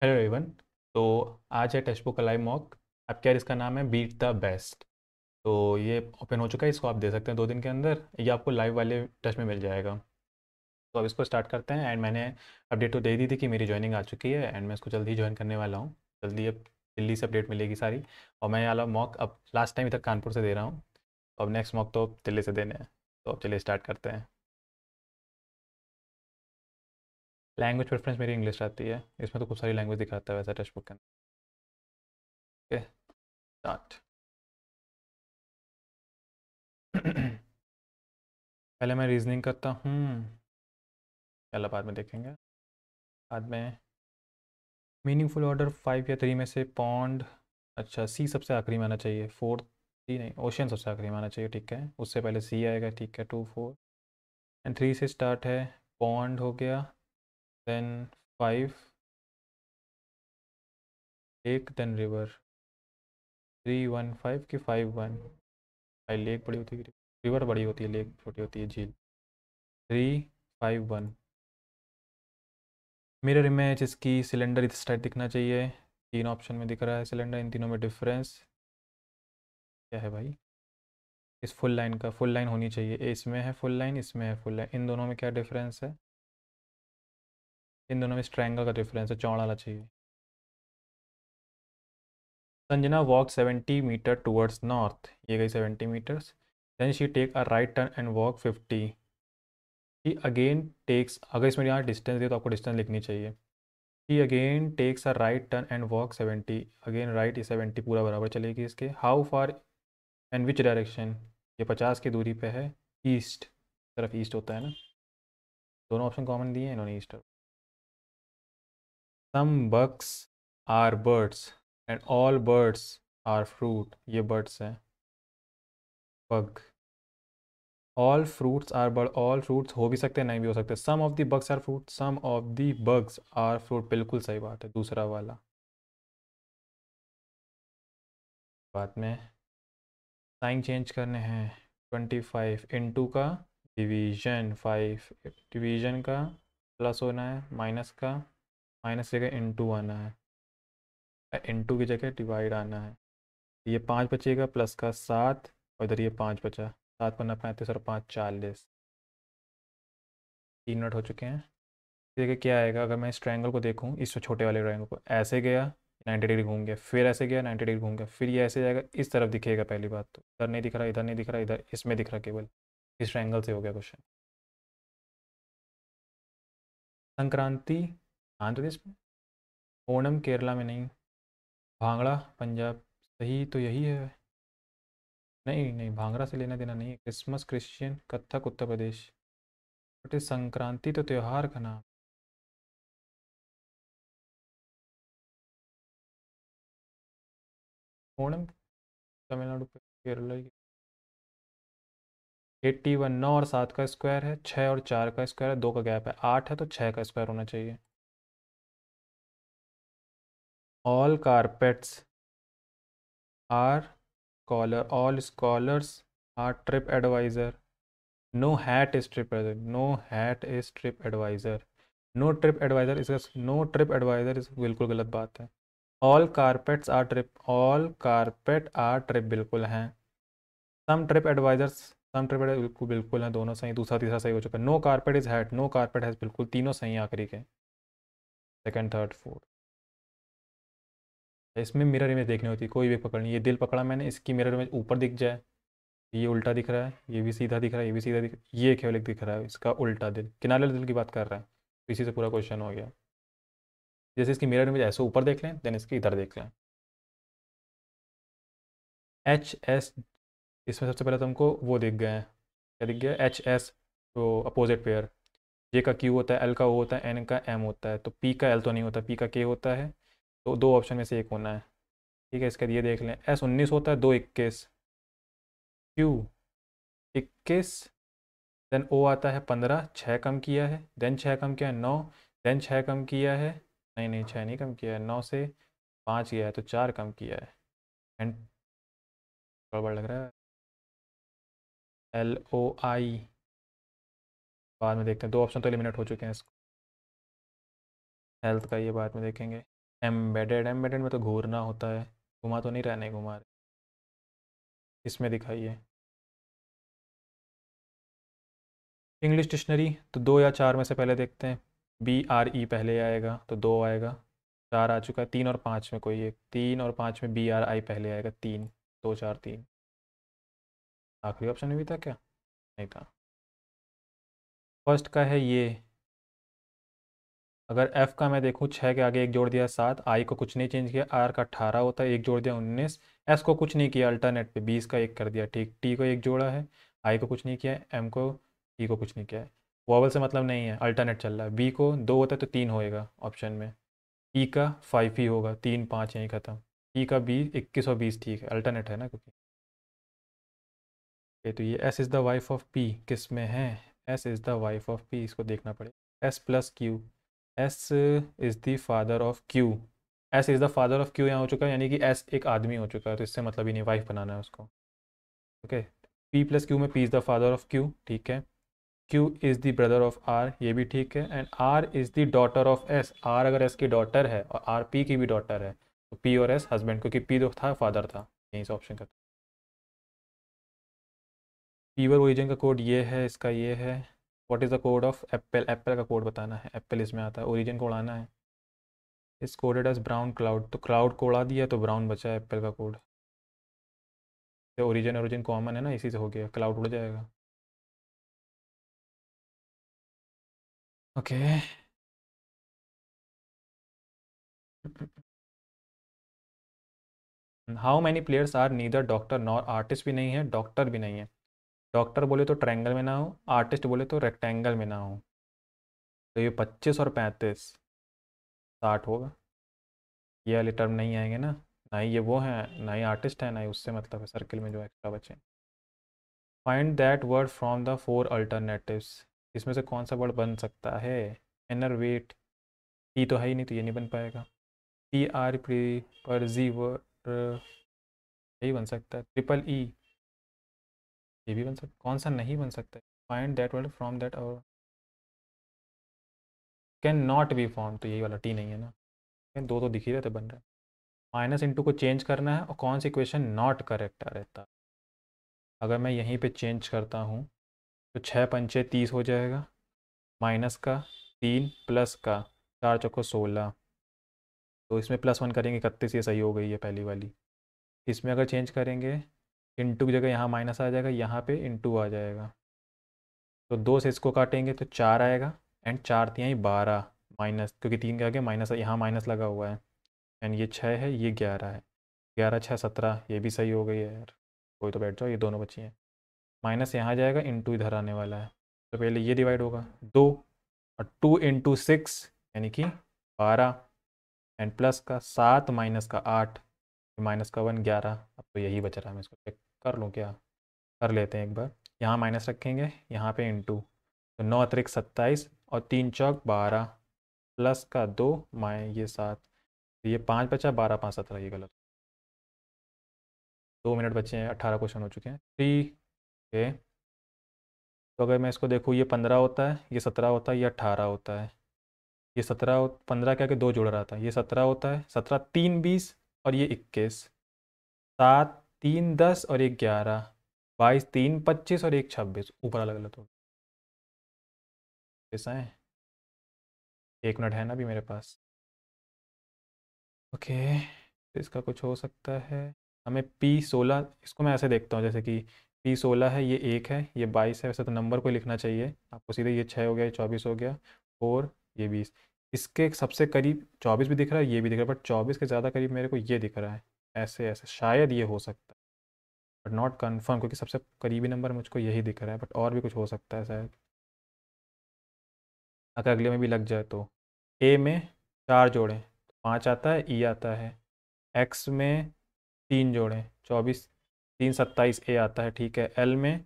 Hello everyone. तो आज है टेक्स्ट बुक का लाइव मॉक। आपके यार इसका नाम है बीट द बेस्ट। तो ये ओपन हो चुका है, इसको आप दे सकते हैं 2 दिन के अंदर। ये आपको लाइव वाले टेस्ट में मिल जाएगा। तो अब इसको स्टार्ट करते हैं। एंड मैंने अपडेट तो दे दी थी कि मेरी ज्वाइनिंग आ चुकी है एंड मैं इसको जल्दी ही ज्वाइन करने वाला हूँ। जल्दी अब दिल्ली से अपडेट मिलेगी सारी। और मैं ये वाला मॉक अब लास्ट टाइम इधर कानपुर से दे रहा हूँ। तो अब नेक्स्ट मॉक तो दिल्ली से देने हैं। तो अब चलिए स्टार्ट करते हैं। लैंग्वेज प्रेफरेंस मेरी इंग्लिश आती है। इसमें तो खूब सारी लैंग्वेज दिखाता है वैसा टेक्स्ट बुक के अंदर। स्टार्ट। पहले मैं रीजनिंग करता हूँ। पहला बाद में देखेंगे। बाद में मीनिंगफुल ऑर्डर 5 या 3 में से पॉन्ड। अच्छा, सी सबसे आखिरी में आना चाहिए। फोर्थ सी नहीं, ओशियन सबसे आखिरी में आना चाहिए। ठीक है, उससे पहले सी आएगा। ठीक है, 2 4 एंड 3 से स्टार्ट है। पॉन्ड हो गया, देन 5 एक, देन रिवर। 3 1 5 की 5 1। भाई लेक बड़ी होती है, रिवर बड़ी होती है, लेक छोटी होती है, झील। 3 5 1। मिरर इमेज इसकी सिलेंडर इस टाइप दिखना चाहिए। 3 ऑप्शन में दिख रहा है सिलेंडर। इन तीनों में डिफरेंस क्या है भाई? इस फुल लाइन का फुल लाइन होनी चाहिए। इसमें है फुल लाइन, इसमें है फुल लाइन। इन दोनों में क्या डिफरेंस है? इन दोनों में स्ट्रैंगल का डिफरेंस है, चौड़ा वाला चाहिए। Sanjana walk 70 metre towards north, ये गई 70 metres. Then she take a right turn and walk 50। He again takes, अगर इसमें यहाँ डिस्टेंस दिया तो आपको डिस्टेंस लिखनी चाहिए। He again takes a right turn and walk 70। Again right, 70 पूरा बराबर चलेगी इसके। How far and which direction, ये 50 की दूरी पे है। ईस्ट, तरफ ईस्ट होता है ना। दोनों ऑप्शन कॉमन दिए हैं इन्होंने, east. Some bugs are birds and all birds are fruit, ये बर्ड्स हैं। Bug. All fruits are bird, all fruits हो भी सकते हैं, नहीं भी हो सकते। Some of the bugs are fruit, some of the bugs are fruit, बिल्कुल सही बात है दूसरा वाला। बाद में साइन चेंज करने हैं। 25 इंटू का डिवीजन, 5 डिवीजन का प्लस होना है, माइनस का माइनस जगह इंटू आना है। इंटू की जगह डिवाइड आना है। ये 5 बचेगा, प्लस का 7, और इधर ये 5 बचा। 7 5 35 और 5 40। 3 मिनट हो चुके हैं। देखिए क्या आएगा अगर मैं इस ट्रायंगल को देखूँ, इस छोटे वाले ट्रायंगल को। ऐसे गया 90 डिग्री घूम गया, फिर ऐसे गया 90 डिग्री घूम गया, फिर ये ऐसे जाएगा, इस तरफ दिखेगा। पहली बात तो इधर नहीं दिख रहा, इधर नहीं दिख रहा, इधर इसमें दिख रहा केवल। इस ट्रायंगल से हो गया क्वेश्चन। संक्रांति आंध्र प्रदेश में, ओणम केरला में नहीं, भांगड़ा पंजाब। सही तो यही है। नहीं नहीं, भांगड़ा से लेना देना नहीं है। Christmas Christian, Kathak Uttar Pradesh. But इस संक्रांति तो त्योहार का नाम। ओणम तमिलनाडु पे, केरला की। 81, 9 और 7 का स्क्वायर है, 6 और 4 का स्क्वायर है, 2 का गैप है, 8 है, तो 6 का स्क्वायर होना चाहिए। All carpets are scholar, all scholars are trip advisor. No hat is trip advisor, no hat is trip advisor. No trip advisor, इसका नो ट्रिप एडवाइज़र इस बिल्कुल गलत बात है। All carpets are trip, all carpet are trip बिल्कुल हैं। Some trip advisors, some trip advisor बिल्कुल बिल्कुल हैं, दोनों सही। दूसरा तीसरा सही हो चुका है। No carpet is hat, no carpet has, बिल्कुल तीनों सही हैं आखिरी के। Second third fourth. इसमें मिरर इमेज देखनी होती है, कोई भी पकड़नी। ये दिल पकड़ा मैंने, इसकी मिरर इमेज ऊपर दिख जाए। ये उल्टा दिख रहा है, ये भी सीधा दिख रहा है, ये भी सीधा दिख, ये केवल एक दिख रहा है इसका उल्टा दिल। किनारे वाले दिल की बात कर रहा है। तो इसी से पूरा क्वेश्चन हो गया। जैसे इसकी मिरर इमेज ऐसे ऊपर देख लें, देन इसकी इधर देख लें। एच एस, इसमें सबसे पहले तो हमको वो दिख गए हैं। क्या दिख गया? एच एस, तो अपोजिट पेयर। जे का क्यू होता है, एल का ओ होता है, एन का एम होता है। तो पी का एल तो नहीं होता, पी का के होता है। तो 2 ऑप्शन में से एक होना है। ठीक है, इसका ये देख लें। एस 19 होता है, 2 21। क्यू 21, देन ओ आता है 15, 6 कम किया है, देन 6 कम किया है 9, देन 6 कम किया है, नहीं नहीं 6 नहीं कम किया है, 9 से 5 गया है तो 4 कम किया है। एंड गड़बड़ लग रहा है। एल ओ आई, बाद में देखते हैं। 2 ऑप्शन तो एलिमिनेट हो चुके हैं इसको। हेल्थ का ये बाद में देखेंगे। एम्बेडेड, एम्बेडेड में तो घूरना होता है, घुमा तो नहीं रहने घुमा रहे। इसमें दिखाइए इंग्लिश डिक्शनरी, तो 2 या 4 में से पहले देखते हैं। BRE पहले आएगा तो 2 आएगा, 4 आ चुका है, 3 और 5 में कोई एक, 3 और 5 में BRI पहले आएगा, 3, 2 4 3। आखिरी ऑप्शन में भी था क्या? नहीं था। फर्स्ट का है ये, अगर F का मैं देखूँ 6 के आगे एक जोड़ दिया 7, I को कुछ नहीं चेंज किया, R का 18 होता है, एक जोड़ दिया 19, S को कुछ नहीं किया अल्टरनेट पे 20 का एक कर दिया, ठीक, T को एक जोड़ा है, I को कुछ नहीं किया, M को, T को कुछ नहीं किया है। वॉवल से मतलब नहीं है, अल्टरनेट चल रहा है। B को 2 होता है तो 3 होएगा ऑप्शन में, E का 5 ही होगा, 3 5 यहीं ख़त्म। E का 20, 21 और 20 ठीक है, अल्टरनेट है ना क्योंकि। तो ये S is the wife of P किस में है? S is the wife of P, इसको देखना पड़ेगा। S plus Q, S is the father of Q, S is the father of Q यहाँ हो चुका है, यानी कि S एक आदमी हो चुका है, तो इससे मतलब ही नहीं, वाइफ बनाना है उसको। ओके, P प्लस Q में P is the father of Q, ठीक है। Q is the brother of R, ये भी ठीक है। And R is the daughter of S, R अगर S की डॉटर है और R P की भी डॉटर है, तो P और S हस्बैंड, क्योंकि P जो था फादर था, यहीं से ऑप्शन का। फीवर ओरिजिन का कोड ये है, इसका ये है। What is the code of Apple, Apple का कोड बताना है, एप्पल इसमें आता है, ओरिजिन कोड आना है। इस कोडेड एज ब्राउन क्लाउड, तो क्लाउड कोड आ दिया तो ब्राउन बचा है एप्पल का कोड। तो ओरिजिन ओरिजिन कॉमन है ना, इसी से हो गया, क्लाउड उड़ जाएगा। Okay, how many players are neither doctor nor artist, भी नहीं है, डॉक्टर भी नहीं है। डॉक्टर बोले तो ट्रायंगल में ना हो, आर्टिस्ट बोले तो रेक्टेंगल में ना हो, तो ये 25 और 35, 60 होगा। ये वाले टर्म नहीं आएंगे ना, ना ही ये वो हैं, ना ही आर्टिस्ट है, ना ही उससे मतलब है सर्किल में जो एक्स्ट्रा बचे। Find that word from the 4 alternatives, इसमें से कौन सा वर्ड बन सकता है? इनर वेट, ई तो है ही नहीं, तो ये नहीं बन पाएगा। PR प्री पर जी वर्ड, यही बन सकता है। ट्रिपल E, ये भी बन सकता, कौन सा नहीं बन सकता? Find that word from that, और कैन नॉट बी फॉर्म, तो यही वाला टी नहीं है ना, दो तो दिख ही रहे थे बन रहे। माइनस इंटू को चेंज करना है, और कौन सी इक्वेशन नॉट करेक्ट रहता? अगर मैं यहीं पे चेंज करता हूँ तो 6 पंचे 30 हो जाएगा, माइनस का 3 प्लस का 4 चौको 16, तो इसमें +1 करेंगे 31, ये सही हो गई है पहली वाली। इसमें अगर चेंज करेंगे, इंटू की जगह यहाँ माइनस आ जाएगा, यहाँ पे इंटू आ जाएगा, तो 2 से इसको काटेंगे तो 4 आएगा, एंड 4 × 3 = 12, माइनस क्योंकि 3 के आगे माइनस, यहाँ माइनस लगा हुआ है, एंड ये 6 है, ये 11 है, 11 6 17, ये भी सही हो गई है यार। कोई तो बैठ जाओ, ये दोनों बची हैं। माइनस यहाँ जाएगा, इंटू इधर आने वाला है, तो पहले ये डिवाइड होगा 2, और 2 × 6 यानी कि 12, एंड प्लस का 7 माइनस का 8, माइनस का 1 11। अब तो यही बच रहा है, मैं इसको चेक कर लूँ क्या? कर लेते हैं एक बार, यहाँ माइनस रखेंगे, यहाँ पे इंटू, तो 9 अतिरिक्त 27 और 3 चौक 12, प्लस का 2 माइ ये 7, तो ये 5 बचा, 12 5 17, ये गलत। 2 मिनट बचे हैं, 18 क्वेश्चन हो चुके हैं। ठीक है, तो अगर मैं इसको देखूँ, ये 15 होता है, ये 17 होता है, ये 18 होता है, ये 17 15 क्या के 2 जुड़ रहा था, ये 17 होता है, 17 3 20, और ये 21, 7 3 10 और एक 11, 22 3 25 और एक 26, ऊपर अलग अलग हो ऐसा है। 1 मिनट है ना अभी मेरे पास। ओके, तो इसका कुछ हो सकता है, हमें P16, इसको मैं ऐसे देखता हूँ जैसे कि P16 है, ये 1 है, ये 22 है, वैसे तो नंबर को लिखना चाहिए आपको सीधे, ये 6 हो गया, ये 24 हो गया, और ये 20, इसके सबसे करीब 24 भी दिख रहा है, ये भी दिख रहा है, बट 24 के ज़्यादा करीब मेरे को ये दिख रहा है, ऐसे ऐसे शायद ये हो सकता है, बट नॉट कन्फर्म, क्योंकि सबसे करीबी नंबर मुझको यही दिख रहा है, बट और भी कुछ हो सकता है शायद, अगर अगले में भी लग जाए तो। ए में 4 जोड़ें तो 5 आता है, ई आता है। एक्स में 3 जोड़ें 24, 3 27, ए आता है, ठीक है। एल में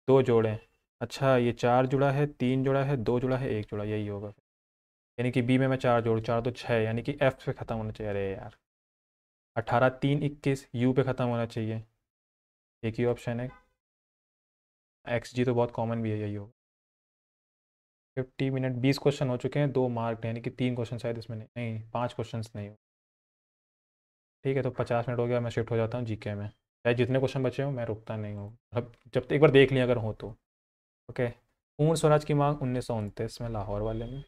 2 जोड़ें, अच्छा ये 4 जुड़ा है, 3 जुड़ा है, 2 जुड़ा है, 1 जुड़ा, यही होगा। यानी कि बी में मैं 4 जोड़, 4 तो 6, यानी कि एफ पे ख़त्म होना चाहिए, अरे यार। 18 3 21, यू पे ख़त्म होना चाहिए, एक ही ऑप्शन है। एक्स जी तो बहुत कॉमन भी है, यही होगा। 50 मिनट 20 क्वेश्चन हो चुके हैं, 2 मार्क यानी कि 3 क्वेश्चन शायद इसमें नहीं, नहीं 5 क्वेश्चन नहीं हो। ठीक है, तो 50 मिनट हो गया, मैं शिफ्ट हो जाता हूँ जीके में। चाहे जितने क्वेश्चन बचे हों मैं रुकता नहीं हूँ, अब जब तक एक बार देख लिया अगर हो तो। ओके। पूर्ण स्वराज की मांग 1929 में लाहौर वाले में।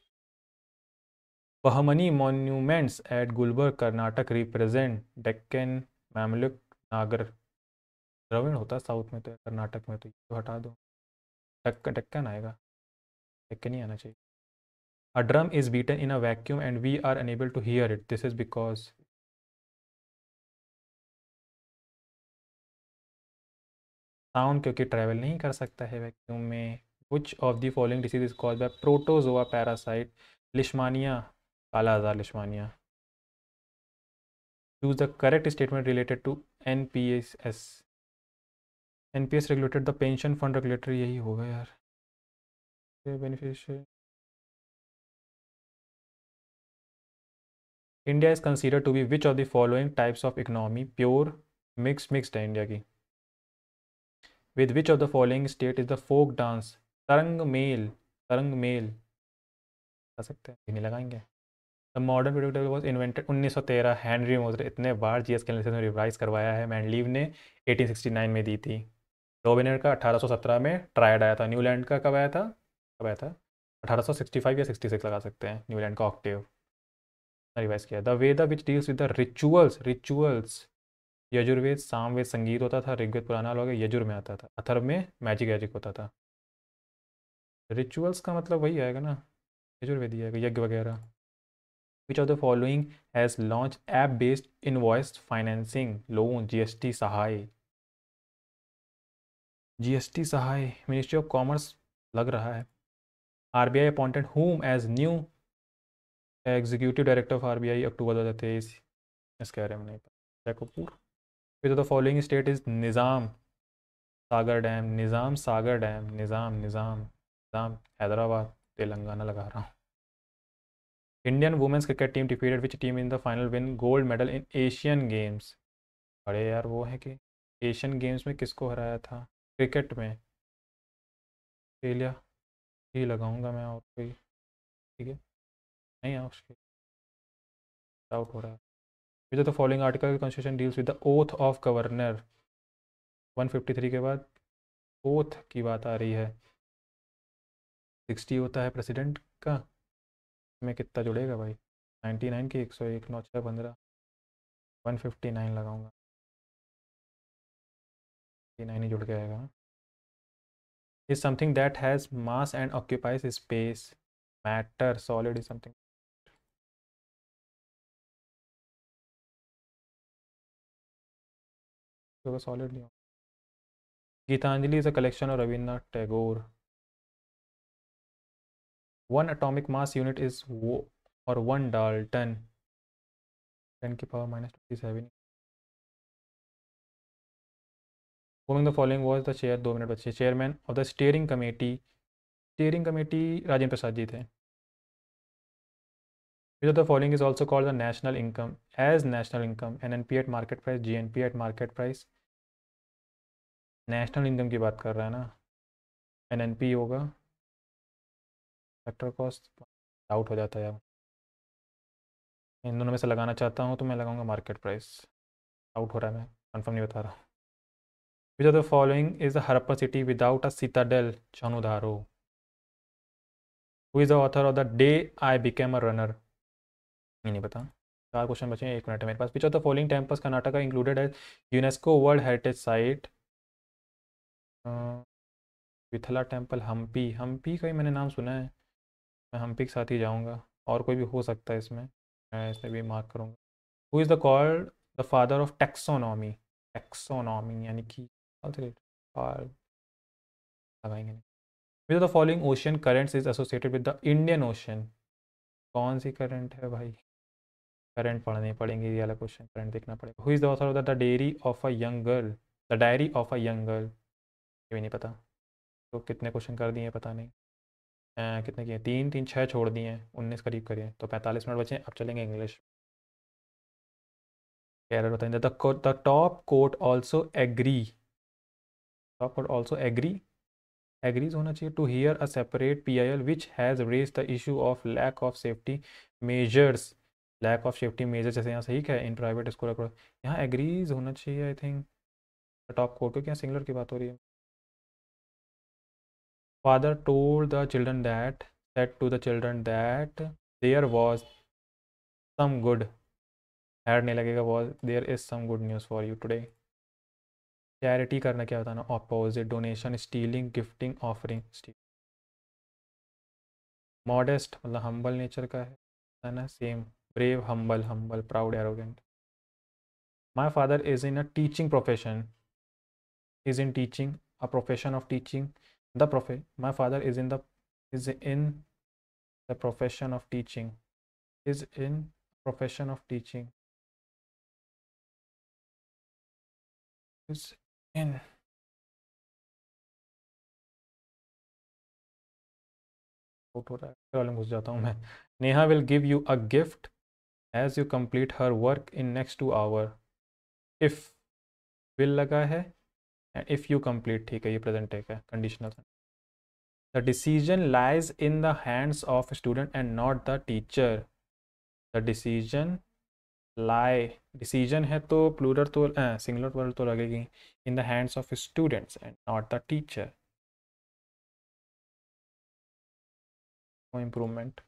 Bahmani monuments at Gulbarga Karnataka represent Deccan Mamluk Nagara. Dravida होता है साउथ में, तो कर्नाटक में तो ये तो हटा दो, डेक्कन आएगा, डेक्कन ही आना चाहिए। A drum is beaten in a vacuum and we are unable to hear it. This is because sound क्योंकि ट्रैवल नहीं कर सकता है वैक्यूम में। Which of the following disease is caused by protozoa parasite? लिश्मानिया, काला आजार लिश्मानिया। Choose the correct statement related to NPS. NPS regulated the pension fund regulatory, यही होगा यार। Beneficiary. India is considered to be which of the following types of economy? Pure, mixed है India की। With which of the following state is the folk dance? Tarang Mel, Tarang Mel आ सकते हैं, नहीं लगाएंगे। The modern product was invented 1913। Henry Moser, इतने बार GS calculation में रिवाइज करवाया है। मैंडलीव ने 1869 में दी थी। रोबिनेट का 1817 में ट्रायड आया था। न्यूलैंड का कब आया था, कब आया था? 1865 या 66 लगा सकते हैं, न्यूलैंड का ऑक्टेव रिवाइज किया। The Veda which deals with the rituals, rituals Yajurveda. Samaveda संगीत होता था, ऋग्वेद पुराना लोग, यजुर में आता था, अथर्व में मैजिक वैजिक होता था। रिचुअल्स का मतलब वही आएगा ना, यजुर्वेद ही आएगा, यज्ञ वगैरह। Which of the following has launch app based invoice financing loan? GST Sahay, GST Sahay, ministry of commerce लग रहा है। RBI appointed whom as new executive director of RBI October 2023। इसके बारे में नहीं पता। Jay Kapoor. Which of the following state is Nizam Sagar dam? Nizam Sagar dam, Nizam Nizam Nizam Hyderabad, Telangana लगा रहा हूँ। Indian women's cricket team defeated which team in the final win gold medal in Asian games? अरे यार वो है कि एशियन गेम्स में किसको हराया था क्रिकेट में? ऑस्ट्रेलिया ही लगाऊंगा मैं, और कोई ठीक है नहीं है, उसके डाउट हो रहा है। विच of the following article constitution deals with the oath of governor? 153 के बाद ओथ की बात आ रही है। 60 होता है प्रेसिडेंट का, में कितना जुड़ेगा भाई? 99 की 101, 9 6 15, 159 लगाऊंगा, 9 ही जुड़ के आएगा। Is something that has mass and occupies space? Matter, solid is something. तो सॉलिड नहीं हो। Gitanjali is a collection of Rabindranath Tagore. One atomic mass unit is वो, और 1 dalton, 10⁻⁻27। Moving the following was the chair, 2 minute बचे। Chairman of the steering committee, steering committee Rajendra Prasad ji थे। Which of the following is also called the national income? As national income, NNP at market price, GNP at market price। National income की बात कर रहा है ना, NNP होगा। Factor cost out हो जाता है यार, इन दोनों में से लगाना चाहता हूँ तो मैं लगाऊंगा मार्केट प्राइस। आउट हो रहा है, मैं कंफर्म नहीं बता रहा। Which of the following is the Harappa city without a citadel? Chanhudaro. Who is the author of the day I became a runner? ये नहीं पता। 4 क्वेश्चन बचे हैं, 1 मिनट है मेरे पास। Which of the following temples Karnataka included as UNESCO world heritage site? Vitthala temple, Hampi, Hampi का ही मैंने नाम सुना है, मैं हम्पी के साथ ही जाऊँगा। और कोई भी हो सकता है इसमें, मैं इसमें भी मार्क करूँगा। Who is the called the father of taxonomy? Taxonomy यानी कि लगाएंगे नहीं। विच of the following ocean currents is associated with the Indian ocean? कौन सी करंट है भाई? करंट पढ़ने पड़ेंगे, ये वाला क्वेश्चन करंट देखना पड़ेगा। Who is the author of the dairy of a young girl? The diary of a young girl, ये भी नहीं पता। तो कितने क्वेश्चन कर दिए पता नहीं। कितने किए? 3 3 6 छोड़ दिए हैं, 19 करीब करिए, तो 45 मिनट बचे। अब चलेंगे इंग्लिश। एरर बताएंगे। The top court also agree, top court also agree, agrees होना चाहिए to hear a separate PIL which has raise the issue of lack of safety measures lack of safety measure जैसे यहाँ सही क्या है, in private school, यहाँ agrees होना चाहिए आई थिंक टॉप कोड, क्योंकि यहाँ सिंगुलर की बात हो रही है। Father told the children that, said to the children that there was some good, add नहीं लगेगा, was there is some good news for you today. Charity करना क्या बताना, opposite, donation, stealing, gifting, offering. Modest मतलब humble nature का है ना, same. Brave, humble, humble, proud, arrogant. My father is in a teaching profession, is in teaching, a profession of teaching, the profe my father is in the profession of teaching, is in profession of teaching, is in. Out हो रहा है, वाले में घुस जाता हूँ मैं। Neha will give you a gift as you complete her work in next 2 hour, if will लगा है, एंड इफ़ यू कंप्लीट, ठीक है, ये प्रेजेंट टेक है, conditional. The decision lies in the hands of student and not the teacher, the decision lie, decision है तो plural तो सिंगुलर प्लूरल तो लगेगी, in the hands of students and not the teacher, no improvement.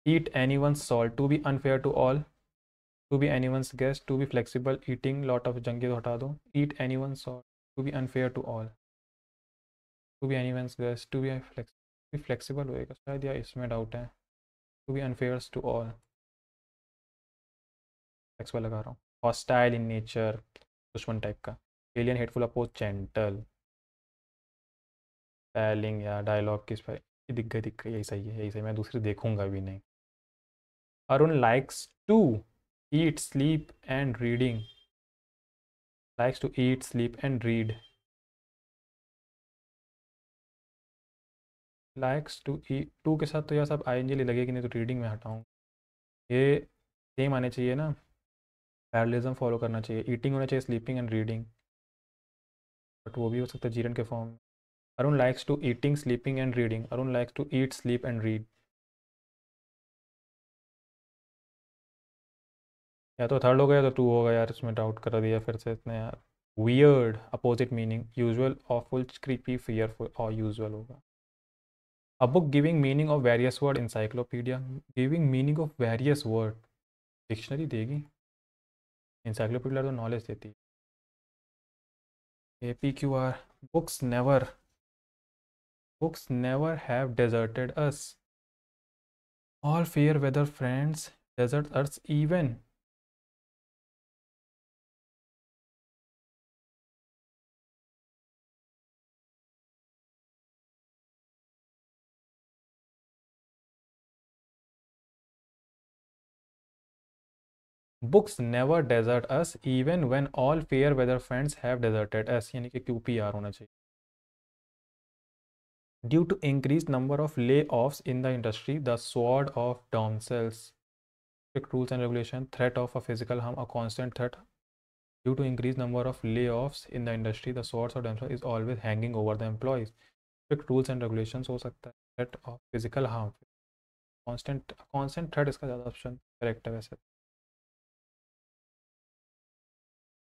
Eat any one salt, to be unfair to all, to be any one guest, to be flexible, eating lot of junk तो हटा दो, eat any one salt, to be unfair to all, to be any one guest, to be flexible होएगा शायद, या इसमें doubt है, to be unfair to all, flexible लगा रहा हूँ। हॉस्टाइल इन नेचर, दुश्मन टाइप का। Alien, hateful, oppose, gentle. Spelling या डायलॉग की स्पेलिंग दिख गई, यही सही है, यही सही, मैं दूसरी देखूंगा भी नहीं। Arun likes to eat, sleep and reading, likes to eat, sleep and read, likes to eat, to के साथ तो यह सब आई एन जी लगेगी, नहीं तो रीडिंग में हटाऊँ, ये सेम आने चाहिए ना, पैरेललिज्म फॉलो करना चाहिए, ईटिंग होना चाहिए, स्लीपिंग एंड रीडिंग, बट वो भी हो सकता है जीरन के फॉर्म में। Arun likes to eating, sleeping and reading, Arun likes to eat, sleep and read, या तो थर्ड हो गया तो टू होगा यार, इसमें डाउट कर दिया फिर से इसने यार। Weird, opposite meaning, usual, awful, creepy, fearful, और यूजुअल होगा। A book giving meaning of various word, encyclopedia, giving meaning of various word, dictionary देगी, इंसाइक्लोपीडिया तो नॉलेज देती है। A P Q R, books never, books never have deserted us, all fair weather friends desert us even, books never desert us even when all fair weather friends have deserted us, यानी कि Q P R होना चाहिए। Due to increased number of layoffs in the industry, the sword of Damsels, strict rules and regulation, threat of a physical harm, a constant threat. Due to increased number of layoffs in the industry, the sword of Damsels is always hanging over the employees. Strict rules and regulations हो सकता है, threat of physical harm, constant threat इसका ज़्यादा option correct है वैसे,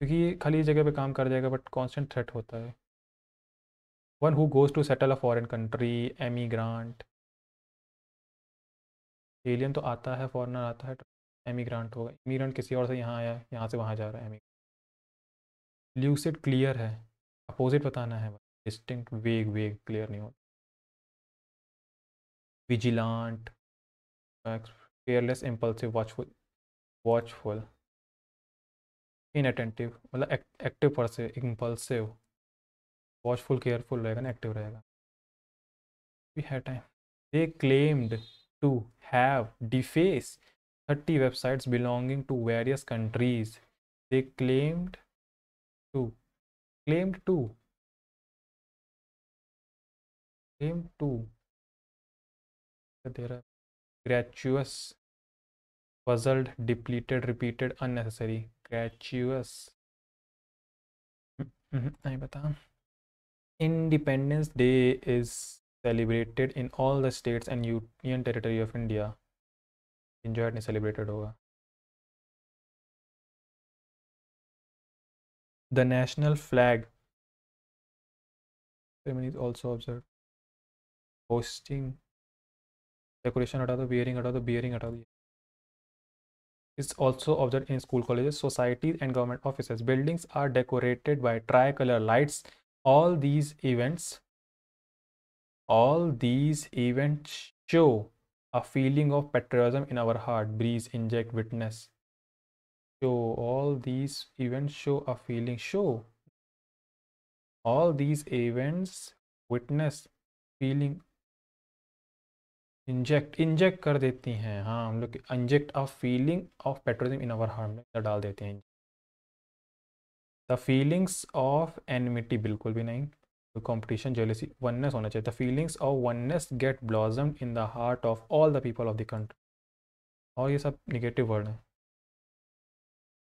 क्योंकि ये खाली जगह पे काम कर जाएगा बट constant threat होता है। One who goes to settle a foreign country, emigrant, alien तो आता है, फॉरेनर आता है, एमिग्रांट होगा, इमिग्रेंट किसी और से यहाँ आया है, यहाँ से वहाँ जा रहा है। ल्यूसिड क्लियर है, अपोजिट बताना है, डिस्टिंक्ट, वेग, वेग क्लियर नहीं होता। Vigilant, careless, impulsive, watchful, watchful, inattentive मतलब एक्टिव पर से, इम्पल्सिव, वॉचफुल केयरफुल रहेगा ना, एक्टिव रहेगा। We had time. They claimed to have defaced 30 websites belonging to various countries. They to, claimed to, claimed to, दे रहा है, gratuitous, puzzled, depleted, repeated, unnecessary, gratuitous, नहीं पता। Independence Day is celebrated in all the states and union territory of India. Enjoyed नहीं, celebrated होगा। The national flag ceremony is also observed। Hosting, decoration हटा दो, bearing हटा दो, bearing हटा दो। Is also observed in school, colleges, societies, and government offices. Buildings are decorated by tricolor lights. All these events, all these events show a feeling of patriotism in our heart. Breeze, inject, witness. Show, all these events show a feeling. Show, all these events witness feeling। Inject, inject कर देती हैं, हाँ हम लोग inject a feeling of patriotism in our heart डाल देते हैं। The feelings of enmity बिल्कुल भी नहीं, कंपटीशन, जेलेसी, वननेस होना चाहिए। The feelings of oneness get blossomed in the heart of all the people of the country. और ये सब निगेटिव वर्ड हैं।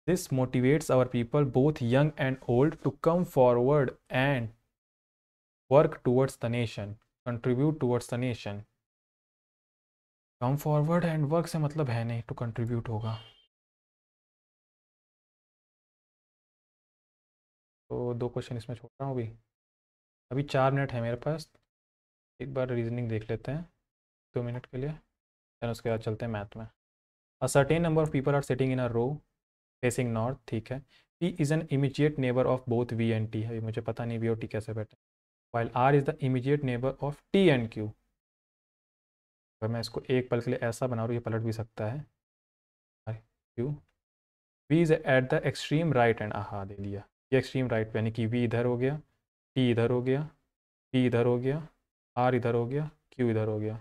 This motivates our people both young and old to come forward and work towards the nation, contribute towards the nation. Come forward and work से मतलब है नहीं, to contribute होगा। तो दो क्वेश्चन इसमें छोड़ रहा हूँ अभी। अभी 4 मिनट है मेरे पास, एक बार रीजनिंग देख लेते हैं 2 मिनट के लिए, फिर उसके बाद चलते हैं मैथ में। A certain number of people are sitting in a row facing north, ठीक है। P is an immediate neighbour of both V and T है, मुझे पता नहीं वी और टी कैसे बैठे। While R is the immediate neighbour of T and Q. अगर मैं इसको एक पल के लिए ऐसा बना रहा हूँ, ये पलट भी सकता है। Q, V is at the extreme right end, आहा दे दिया, ये एक्सट्रीम राइट यानी कि वी इधर हो गया, टी इधर हो गया, पी इधर हो गया, आर इधर हो गया, क्यू इधर हो गया।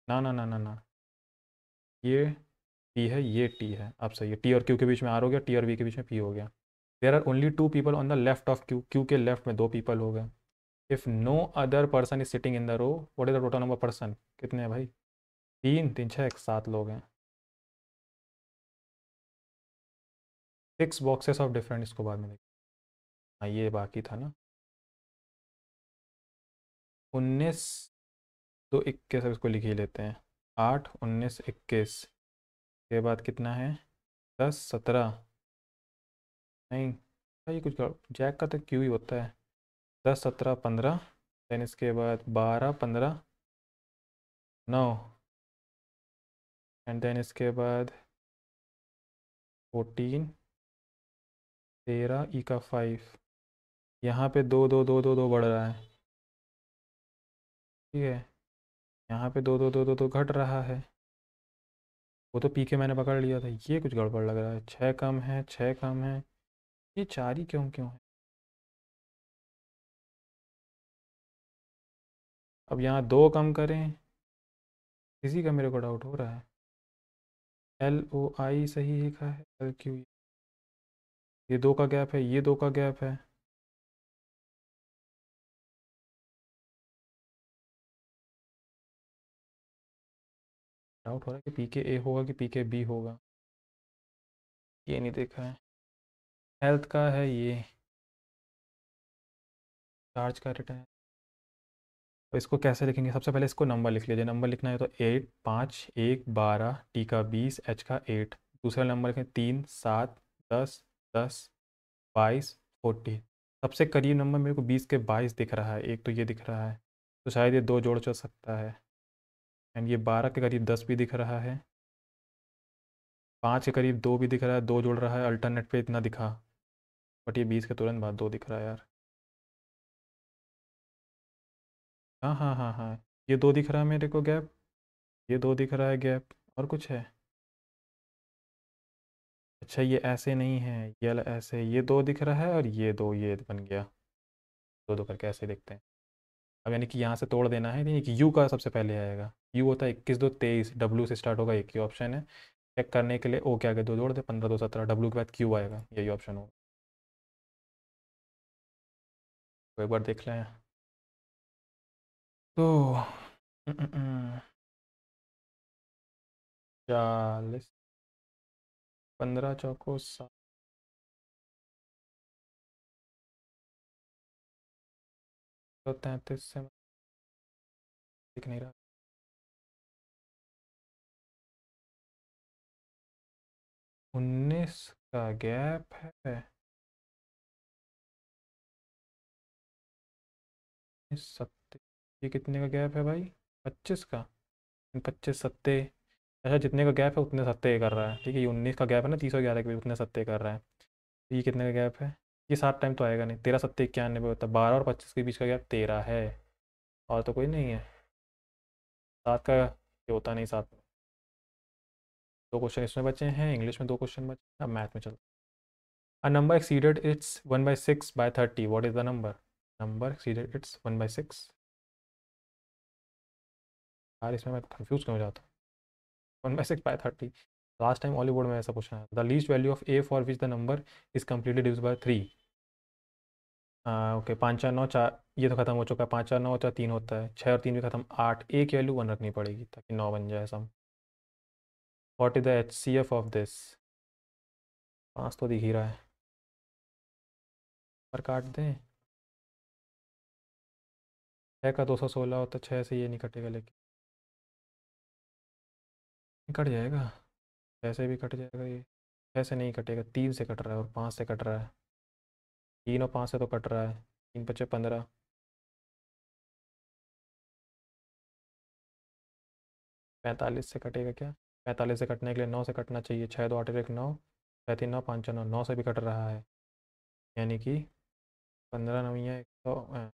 ना ना ना ना ना, ये टी है, ये टी है। अब सही है, टी और क्यू के बीच में आर हो गया, टी और वी के बीच में पी हो गया। There are only 2 people on the left of Q, Q के लेफ्ट में 2 पीपल हो गए। If no other person is sitting in the row, what is the total number person, कितने हैं भाई? 3 3 6 7 लोग हैं। 6 बॉक्सेस ऑफ डिफरेंट, इसको बाद में देखें। हाँ ये बाकी था ना। 19 तो 21, अब इसको लिख ही लेते हैं। 8 19 21 के बाद कितना है? 10 17, नहीं भाई कुछ जैक का तो क्यू ही होता है। 10 17 15, देन इसके बाद 12 15 9, एंड देन इसके बाद 14 13 ई का 5। यहाँ पे 2 2 2 2 2 बढ़ रहा है, ठीक है। यहाँ पे 2 2 2 2 2 घट रहा है। वो तो पी के मैंने पकड़ लिया था, ये कुछ गड़बड़ लग रहा है। 6 कम है, 6 कम है, ये 4 ही क्यों क्यों है? अब यहाँ 2 कम करें, इसी का मेरे को डाउट हो रहा है। एल ओ आई सही लिखा है, एल क्यू, ये 2 का गैप है, ये 2 का गैप है। डाउट हो रहा है कि पी के ए होगा कि पी के बी होगा, ये नहीं देखा है। हेल्थ का है ये, चार्ज का रिटर्न। तो इसको कैसे लिखेंगे? सबसे पहले इसको नंबर लिख लीजिए। नंबर लिखना है तो 8 5 1 12, टी का 20, एच का 8। दूसरा नंबर लिखें 3 7 10 10 22 40। सबसे करीब नंबर मेरे को 20 के 22 दिख रहा है, एक तो ये दिख रहा है, तो शायद ये 2 जोड़ चल सकता है। एंड ये 12 के करीब 10 भी दिख रहा है, 5 के करीब 2 भी दिख रहा है, 2 जोड़ रहा है, अल्टरनेट पे इतना दिखा। बट ये 20 के तुरंत बाद 2 दिख रहा है यार। हाँ हाँ हाँ हाँ, ये 2 दिख रहा है मेरे को गैप, ये 2 दिख रहा है गैप, और कुछ है? अच्छा ये ऐसे नहीं है, ये ऐसे, ये 2 दिख रहा है और ये 2, ये बन गया। 2 2 करके ऐसे लिखते हैं। अब यानी कि यहाँ से तोड़ देना है, यानी कि यू का सबसे पहले आएगा। यू होता है 21 2 23, डब्ल्यू से स्टार्ट होगा, एक ही ऑप्शन है। चेक करने के लिए ओ के आगे 2 जोड़ दे, 15 2 17, डब्ल्यू के बाद क्यू आएगा, यही ऑप्शन होगा। तो एक बार देख लें। तो 40, 15 चौको 7, 33 से दिख नहीं रहा। 19 का गैप है, 70, ये कितने का गैप है भाई? 25 का। 25 सत्ते, अच्छा जितने का गैप है उतने सत्ते कर रहा है, ठीक है। ये 19 का गैप है ना, 311 के बीच उतने सत्ते कर रहा है। ये कितने का गैप है? ये 7 टाइम तो आएगा नहीं, 13 सत्ते 91 होता है, 12 और 25 के बीच का गैप 13 है। और तो कोई नहीं है। 7 का ये होता नहीं, 7। दो क्वेश्चन इसमें बचे हैं, इंग्लिश में 2 क्वेश्चन बचे हैं, अब मैथ में चलते हैं। A number exceeded its 1/6 by 30. What is the number? Number exceeded its 1/6। यार इसमें मैं कंफ्यूज क्यों हो जाता हूँ। 1/6/30। लास्ट टाइम हॉलीवुड में ऐसा पूछना है। The least value of A for which the number is completely divisible by 3। Okay, 5 4 9 4, ये तो खत्म हो चुका है। 5 4 9 होता है, 3 होता है, 6 और 3 भी खत्म, 8। ए की वैल्यू 1 रखनी पड़ेगी ताकि 9 बन जाए sum. What is the H C F of this? 5 तो दिख ही रहा है, पर काट दें। 6 का 216 होता है, 6 से ये नहीं कटेगा, लेकिन कट जाएगा। 6 से भी कट जाएगा ये। 6 से नहीं कटेगा, 3 से कट रहा है और 5 से कट रहा है। 3 और 5 से तो कट रहा है। 3 5 15। 45 से कटेगा क्या? 45 से कटने के लिए 9 से कटना चाहिए। 6 2 8 1 9, 6 3 9 5 4 9, 9 से भी कट रहा है। यानी कि 15 9 100,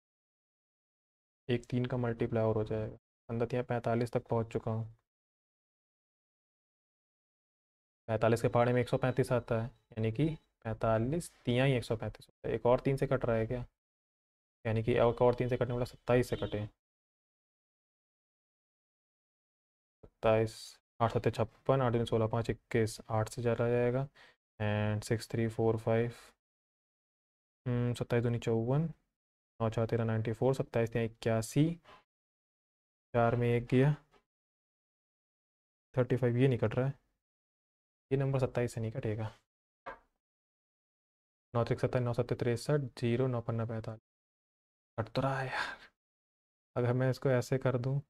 एक 3 का मल्टीप्लाई और हो जाएगा। 15 या 45 तक पहुंच चुका हूँ। 45 के पहाड़े में 135 आता है, यानी कि 45 तियाँ ही 135 होता है। एक और 3 से कट रहा है क्या? यानी कि एक और 3 से कटने वाला 27 से कटे। 27, 8 7 56, 8 3 16 5 21, 8 से चला जाएगा। एंड 6 3 4 5, 27 दूनी 54, 9 4 13 94, 27 3 81, 4 में एक गया, 35। ये नहीं कट रहा है, ये नंबर 27 से नहीं कटेगा। 9 3 27, 9 7 63, 0 9 5 45, कट तो रहा है यार। अगर मैं इसको ऐसे कर दूँ,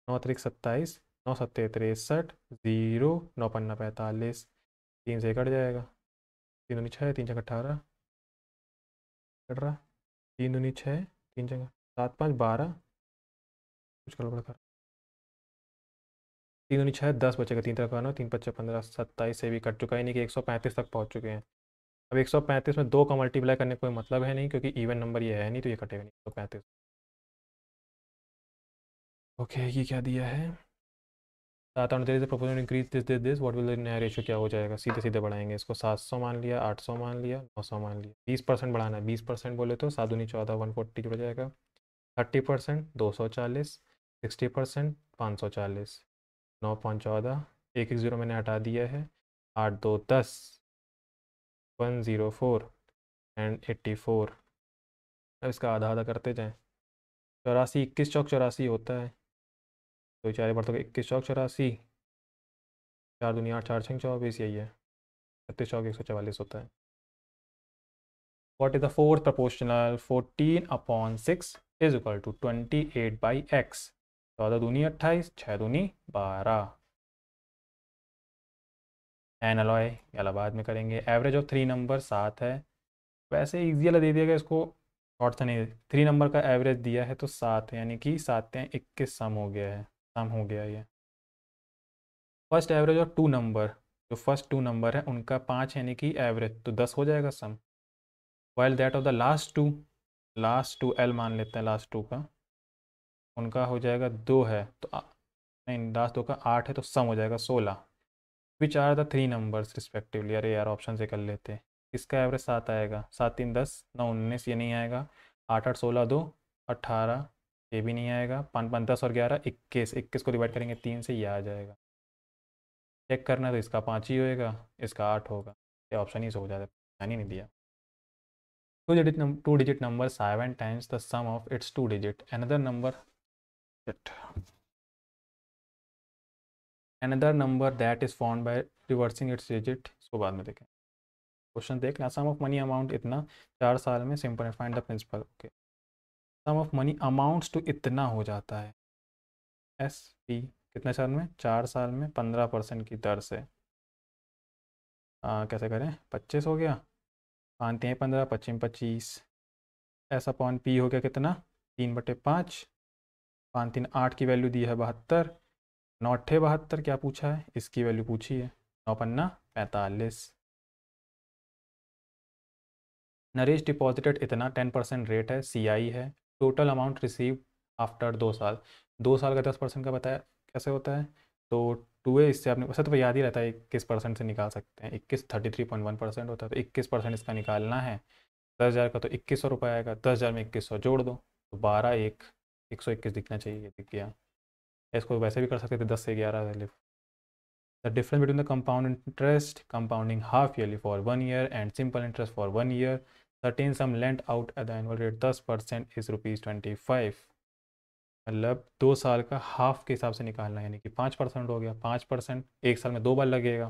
9 3 27, 9 7 63, 0 9 5 45, 3 से कट जाएगा। 3 दूनी 6, 3 छः 18, कट रहा। 3 दूनी 6, 3 छः 7 5 12, कुछ गड़बड़ कर। 3 दूनी 6 10 बचेगा, 3 तरह का 9, 3 5 15, 27 से भी कट चुका है, नहीं कि 135 तक पहुंच चुके हैं। अब 135 में 2 का मल्टीप्लाई करने का कोई मतलब है नहीं, क्योंकि इवन नंबर ये है नहीं, तो ये कटेगा नहीं 135। ओके, ये क्या दिया है? 7 और 3 proposal increase this what will the ratio, क्या हो जाएगा? सीधे सीधे बढ़ाएंगे इसको। 700 मान लिया, 800 मान लिया, 900 मान लिया। 20% बढ़ाना है। 20% बोले तो 7 दूनी 14, 140 जुड़ जाएगा। 30% 240, 60% 540, 9 5 14, एक 0 मैंने हटा दिया है। 8 2 10, 104 एंड 84। अब इसका आधा आधा करते जाएं। 84 21 चौक 84 होता है, तो चार बार तो 21 चौक 84, 4 दूनी 8, 4 6 24, यही है। 36 चौक 144 होता है। What is the fourth proportional? 14/6 is equal to 28/x। 14 दूनी 28, 6 दूनी 12। एनालॉय या बाद में करेंगे। एवरेज ऑफ 3 नंबर 7 है। वैसे ईजी वाला दे दिया गया इसको, शॉर्ट से नहीं। 3 नंबर का एवरेज दिया है तो 7 है, यानी कि 7 21 सम हो गया है। सम हो गया ये। फर्स्ट एवरेज ऑफ 2 नंबर, जो फर्स्ट 2 नंबर है उनका 5, यानी कि एवरेज तो 10 हो जाएगा sum. While that of the last two L मान लेते हैं, लास्ट 2 का, उनका हो जाएगा 2 है तो नहीं, लास्ट 2 का 8 है तो सम हो जाएगा 16। Which are the 3 numbers respectively. अरे यार ऑप्शन से कर लेते। इसका एवरेज 7 आएगा, 7 3 10, 9 19, ये नहीं आएगा। 8 8 16 2 18, ये भी नहीं आएगा। 5 5 10 और 11 21, 21 को डिवाइड करेंगे 3 से, ये आ जाएगा। चेक करना है तो इसका 5 ही होएगा, इसका 8 होगा। ये ऑप्शन ही से हो जाता है, ध्यान ही नहीं दिया। To digit number 7 times the sum of its 2 digit। Another number that is found by reversing its digit। इसको बाद में देखें। क्वेश्चन देख लें। सम ऑफ मनी अमाउंट इतना, 4 साल में simple find the principal. Okay, sum of money amounts to इतना हो जाता है। एस पी कितने साल में? 4 साल में 15% की दर से। कैसे करें, 25 हो गया, 5×3 = 15, 25 ऐसा पॉन पी हो गया कितना, 3/5, 5×3 = 8 की वैल्यू दी है 72, 9×8 = 72 क्या पूछा है, इसकी वैल्यू पूछी है, 9×5 = 45। नरेश डिपॉजिटेड इतना, 10% रेट है, CI है, टोटल अमाउंट रिसीव आफ्टर 2 साल, 2 साल का 10% का बताया कैसे होता है, तो 2 है, इससे आपने वैसे तो याद ही रहता है, 21% से निकाल सकते हैं, 33.1% होता है, तो 21% इसका निकालना है, 10,000 का तो 2,100 रुपये आएगा, 10,000 में 2,100 जोड़ दो तो 121 दिखना चाहिए, ये दिख गया। इसको वैसे भी कर सकते थे 10 से 11 लिफ। The difference between the compound interest compounding half yearly for 1 year and simple interest for 1 year, certain some lent out at the annual rate 10% is ₹25। मतलब 2 साल का हाफ के हिसाब से निकालना है, यानी कि 5% हो गया, 5% 1 साल में 2 बार लगेगा,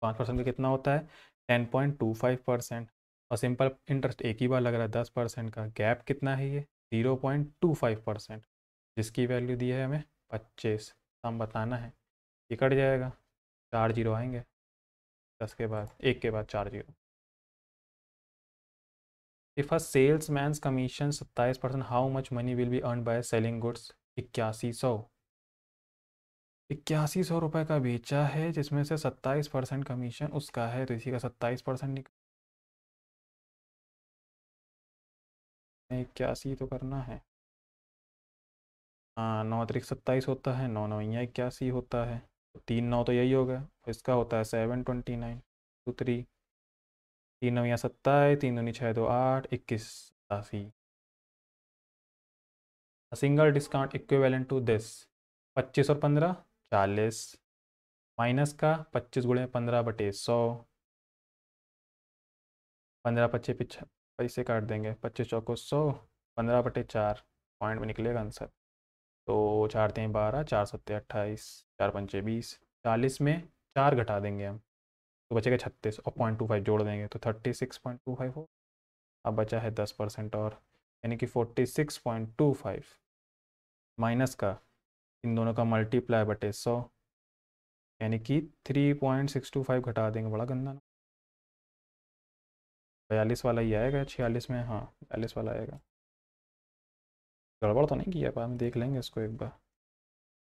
5% का कितना होता है 10.25%, और सिंपल इंटरेस्ट एक ही बार लग रहा है 10% का, गैप कितना है ये 0.25%, जिसकी वैल्यू दी है हमें 25, हम बताना है, ये कट जाएगा, 4 जीरो आएंगे, 10 के बाद 1 के बाद 4 zero. If a salesman's commission 27%, how much money will be earn by selling goods, 8100 रुपये का बेचा है, जिसमें से 27% कमीशन उसका है, तो इसी का 27% निकल, 81 तो करना है, हाँ 9×3 = 27 होता है, 9×9 = 81 होता है, तो 3×9 तो यही हो गया, इसका होता है 729 to 3, 3×9 = 27, 3×2 = 6, 2 8, 21 87। Single discount equivalent to this, 25 और 15 40, माइनस का 25×15/100, 15 25 पैसे काट देंगे, 25×4 = 100, 15/4 पॉइंट में निकलेगा आंसर, तो 4×3 = 12, 4×7 = 28, 4×5 = 20, 40 में 4 घटा देंगे हम तो बचेगा 36, और 0.25 जोड़ देंगे तो 36.25 हो, अब बचा है 10% और, यानी कि 46.25, माइनस का इन दोनों का ×100, यानी कि 3.625 घटा देंगे, बड़ा गंदा ना, 42 वाला ही आएगा, 46 में, हाँ 42 वाला आएगा, गड़बड़ तो नहीं किया, हम देख लेंगे इसको एक बार।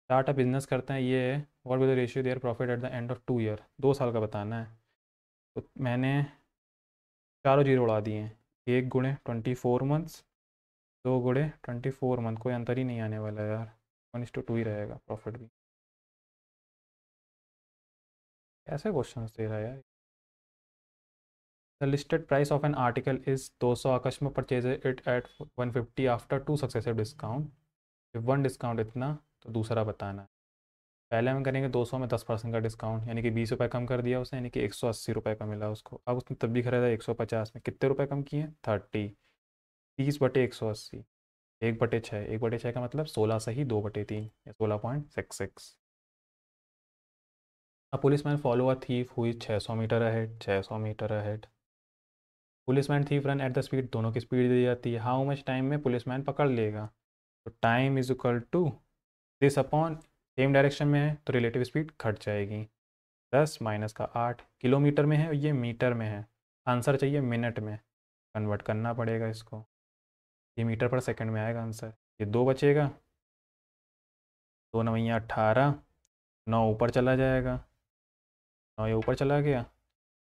स्टार्ट अ बिजनेस करते हैं, ये है what will the ratio their profit at the end of 2 year, 2 साल का बताना है, तो मैंने चारों जीरो उड़ा दिए हैं, 1×24 मंथ्स, 2×24 मंथ, कोई अंतर ही नहीं आने वाला यार, 1:2 ही रहेगा प्रॉफिट भी, ऐसे क्वेश्चन दे रहा है यार। The listed price of an article is 200, customer purchase it at 150 after 2 successive discount, if 1 discount इतना, तो दूसरा बताना है। पहले हम करेंगे 200 में 10% का डिस्काउंट, यानी कि 20 रुपये कम कर दिया उसने, यानी कि 180 रुपये का मिला उसको, अब उसने तब भी खरीदा 150 में, कितने रुपए कम किए 30, 30/180, 1/6, 1/6 का मतलब 16 सही 2/3 या 16.66। A policeman follow a thief हुई 600 metre ahead, 600 metre ahead, policeman thief run at the speed, दोनों की स्पीड दी जाती है, हाउ मच टाइम में पुलिसमैन पकड़ लेगा, तो time is equal to this upon, same direction में है तो रिलेटिव स्पीड घट जाएगी, 10 माइनस का 8, किलोमीटर में है और ये मीटर में है, आंसर चाहिए मिनट में, कन्वर्ट करना पड़ेगा इसको, ये मीटर पर सेकंड में आएगा आंसर, ये 2 बचेगा, 2×9 = 18, 9 ऊपर चला जाएगा, 9 ये ऊपर चला गया,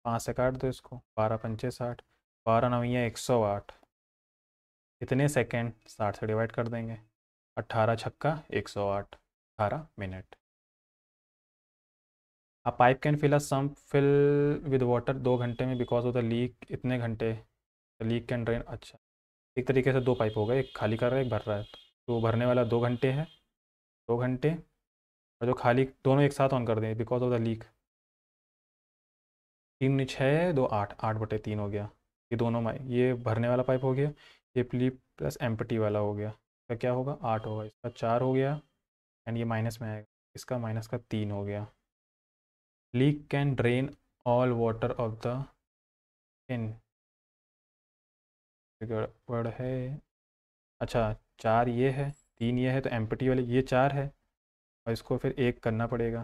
5 से काट दो इसको, 12×5 = 60, 12×9 = 108, कितने सेकंड 60 से डिवाइड कर देंगे, 18×6 = 108, 18 minute. A pipe can fill a sump fill with water 2 घंटे में बिकॉज ऑफ द लीक, इतने घंटे लीक कैन ड्रेन, अच्छा एक तरीके से 2 पाइप हो गए, एक खाली कर रहा है एक भर रहा है, तो भरने वाला 2 घंटे है, 2 घंटे, और जो खाली दोनों एक साथ ऑन कर दें बिकॉज ऑफ द लीक, 3×6 = 2 8, 8/3 हो गया, ये दोनों ये भरने वाला पाइप हो गया, ये प्ली प्लस एम्प्टी वाला हो गया, इसका क्या होगा 8 होगा, इसका 4 हो गया, एंड ये माइनस में आएगा, इसका माइनस का 3 हो गया। Leak can drain all water of the in, गड़बड़ है, अच्छा 4 ये है 3 ये है, तो एम्प्टी वाले ये 4 है, और इसको फिर 1 करना पड़ेगा,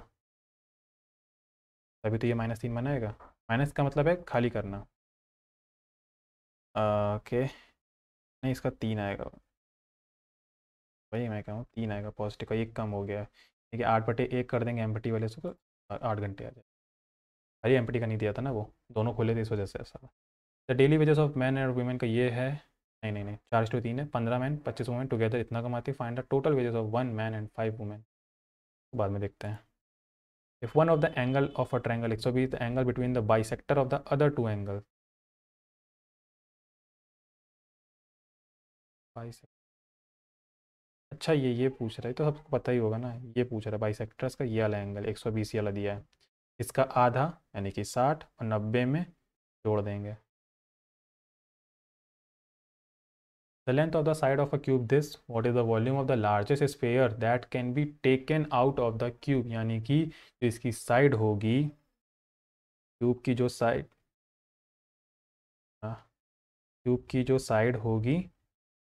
तभी तो ये -3 बनाएगा, माइनस का मतलब है खाली करना। ओके, नहीं इसका 3 आएगा, वही मैं कह रहा हूँ 3 आएगा पॉजिटिव का, एक कम हो गया है। ठीक है, 8/1 कर देंगे एम्पटी वाले से तो 8 घंटे आ जाए। अरे एम्पटी का नहीं दिया था ना, वो दोनों खोले थे इस वजह से ऐसा। The daily wages of man and women का ये है, नहीं नहीं नहीं, 4:3 है, 15 मैन 25 वुमेन टुगेदर इतना कमाती, find the total wages of 1 man and 5 women. बाद में देखते हैं। If one of the angle of a triangle 120 the angle between the bisector of the other two angle. Bisector, अच्छा ये पूछ रहा है तो सबको पता ही होगा ना, ये पूछ रहा है बाइसेक्टर्स का ये वाला एंगल 120 ये वाला दिया है, इसका आधा यानी कि 60 और 90 में जोड़ देंगे। The length of the side of a cube this, what is the volume of the largest sphere that can be taken out of the cube, यानी कि जो इसकी साइड होगी, क्यूब की जो साइड, क्यूब की जो साइड होगी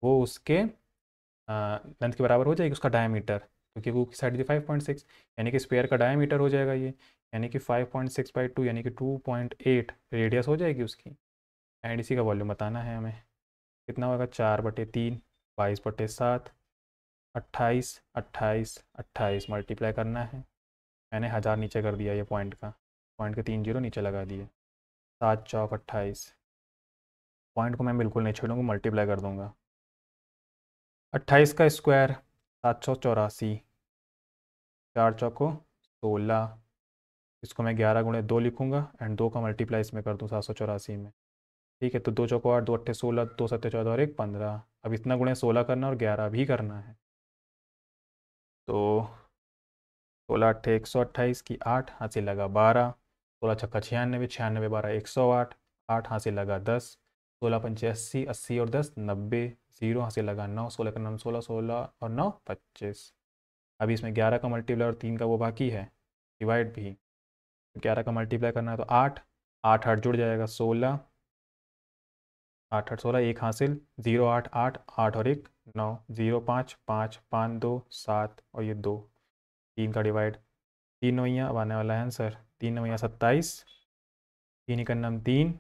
वो उसके लेंथ के बराबर हो जाएगी उसका डायमीटर, क्योंकि क्यूब की साइड थी 5.6, यानी कि स्पेयर का डायमीटर हो जाएगा ये, यानी कि 5.6/2 यानी कि 2.8 रेडियस हो जाएगी उसकी। एंड इसी का वॉल्यूम बताना है हमें, कितना होगा 4/3, 22/7, 28 28 28 मल्टीप्लाई करना है। मैंने 1000 नीचे कर दिया, ये पॉइंट का, पॉइंट के 3 जीरो नीचे लगा दिए। 7×4 = 28, पॉइंट को मैं बिल्कुल नहीं छोड़ूंगा, मल्टीप्लाई कर दूंगा। 28 का स्क्वायर 784, 4×4 = 16, इसको मैं 11×2 लिखूंगा एंड 2 का मल्टीप्लाई इसमें कर दूँ 784 में। ठीक है, तो 2×4 = 8, 2×8 = 16, 2×7 = 14 और 1 = 15। अब इतना गुणे 16 करना और 11 भी करना है, तो 16×8 = 128 की 8 हाथ से लगा 12, 16×6 = 96, 96 12 108, 8 हाथ से लगा 10, 16×5 = 80, 80 और 10 90, 0 हाथ से लगा 9, 16 का 9 16, 16 और 9 25। अभी इसमें 11 का मल्टीप्लाई और 3 का वो बाकी है डिवाइड भी, 11 का मल्टीप्लाई करना है तो 8, 8 8 जुड़ जाएगा 16, 8 8 16, एक हासिल, 0 8 8 8 और 1 9, 0 5 5 5 2 7 और ये 2, 3 का डिवाइड, 3 नौइयाँ, अब आने वाला है आंसर, 3 नौइयाँ 27, 3 ही का नाम 3,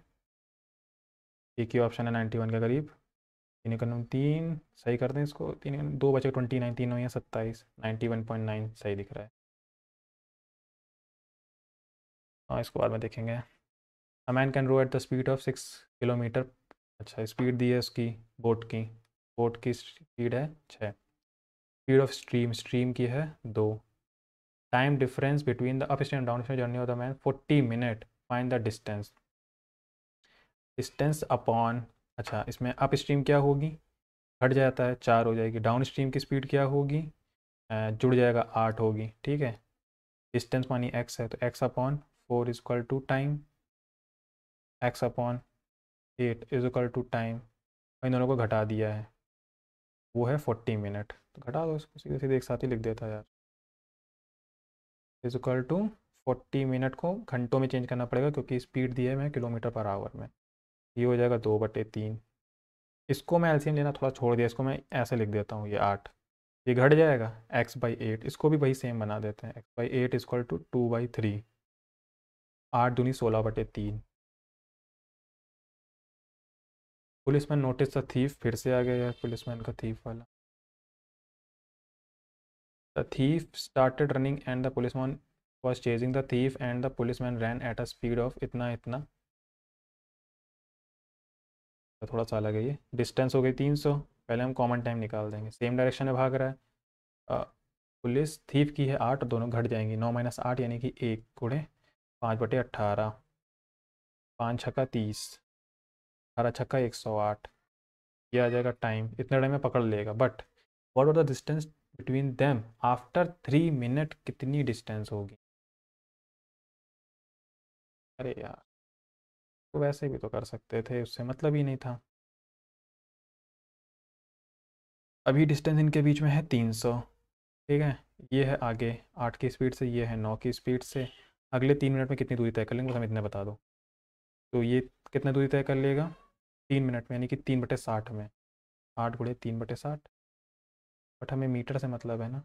एक ही ऑप्शन है 91 के करीब, 3 ही का नाम 3 सही कर दें इसको, 3 2 बचे 29, 3 नौइयाँ 27, 91.9 सही दिख रहा है। हाँ इसको बाद में देखेंगे। A man can row at the speed of 6 kilometre, अच्छा स्पीड दी है उसकी, बोट की, बोट की स्पीड है 6, स्पीड ऑफ स्ट्रीम, स्ट्रीम की है 2, time difference between the up stream and down stream journey of the man 40 minute, find the distance, distance upon, अच्छा इसमें अप स्ट्रीम क्या होगी, घट जाता है 4 हो जाएगी, डाउन स्ट्रीम की स्पीड क्या होगी, जुड़ जाएगा 8 होगी, ठीक है। डिस्टेंस मानी एक्स है तो x/4 = टाइम, x/8 = टाइम, इन दोनों को घटा दिया है, वो है 40 मिनट, तो घटा दो इसको, सीधे सीधे एक साथ ही लिख देता यार, =40 मिनट को घंटों में चेंज करना पड़ेगा क्योंकि स्पीड दी है मैं km/h में, ये हो जाएगा 2/3। इसको मैं एलसीएम लेना थोड़ा छोड़ दिया, इसको मैं ऐसे लिख देता हूँ, ये 8, ये घट जाएगा x/8, इसको भी वही सेम बना देते हैं, x/8 = 2/3, 8 दूनी 16/3। पुलिसमैन नोटिस द थीफ, फिर से आ गया यार पुलिसमैन का थीफ वाला। The thief started running and the policeman was chasing the thief and the policeman ran at a speed of इतना इतना, तो थोड़ा सा अलग है ये, डिस्टेंस हो गई 300, पहले हम कॉमन टाइम निकाल देंगे, सेम डायरेक्शन में भाग रहा है, पुलिस थीफ की है 8, दोनों घट जाएंगी, 9 - 8 यानी कि 1 × 5/18, 5×6 = 30, 18×6 = 108, ये आ जाएगा टाइम, इतने टाइम में पकड़ लेगा, but what are the distance between them after 3 minute, कितनी डिस्टेंस होगी, अरे यार तो वैसे भी तो कर सकते थे, उससे मतलब ही नहीं था। अभी डिस्टेंस इनके बीच में है 300, ठीक है, ये है आगे 8 की स्पीड से, ये है 9 की स्पीड से, अगले 3 मिनट में कितनी दूरी तय कर लेंगे बस हम इतने बता दो, तो ये कितना दूरी तय कर लेगा 3 मिनट में, यानी कि 3/60 में, 8 × 3/60, बट हमें मीटर से मतलब है ना,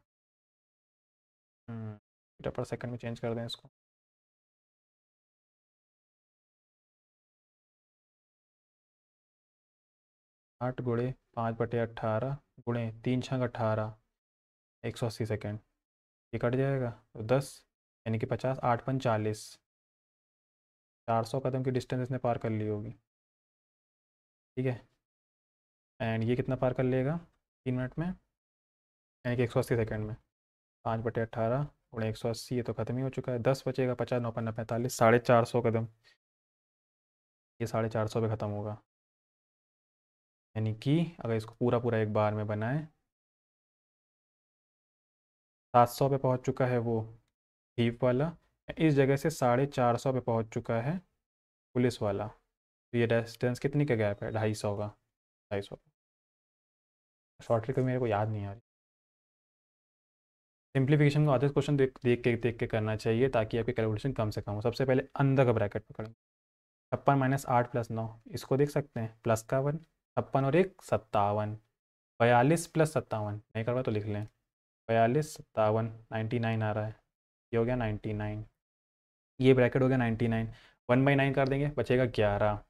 मीटर पर सेकंड में चेंज कर दें इसको, 8 गुणे 5/18 गुणे 3×18 180 सेकेंड, ये कट जाएगा तो 10 यानी कि 50, 8×5 = 40। 400 कदम की डिस्टेंस इसने पार कर ली होगी, ठीक है। एंड ये कितना पार कर लेगा 3 मिनट में, यानी कि 180 सेकेंड में। 5/18 गुणे 180, ये तो ख़त्म ही हो चुका है। 10 बचेगा, 50, 9 5 45, 450 कदम, ये 450 पे ख़त्म होगा। यानी कि अगर इसको पूरा पूरा एक बार में बनाए, 700 पे पहुंच चुका है वो थीप वाला, इस जगह से 450 पे पहुंच चुका है पुलिस वाला। तो ये डिस्टेंस कितनी का गैप है, 250 का, 250। शॉर्ट ट्रिक मेरे को याद नहीं आ रही। सिंप्लीफिकेशन को आधे क्वेश्चन देख के करना चाहिए, ताकि आपकी कैलकुलेशन कम से कम हो। सबसे पहले अंदर का ब्रैकेट पकड़ेंगे। 56 - 8 + 9, इसको देख सकते हैं, प्लस का 1, 56 और 1 57, 42 + 57, नहीं करवा तो लिख लें, 42 57 99 आ रहा है, ये हो गया 99। ये ब्रैकेट हो गया 99, 1/9 कर देंगे, बचेगा 11।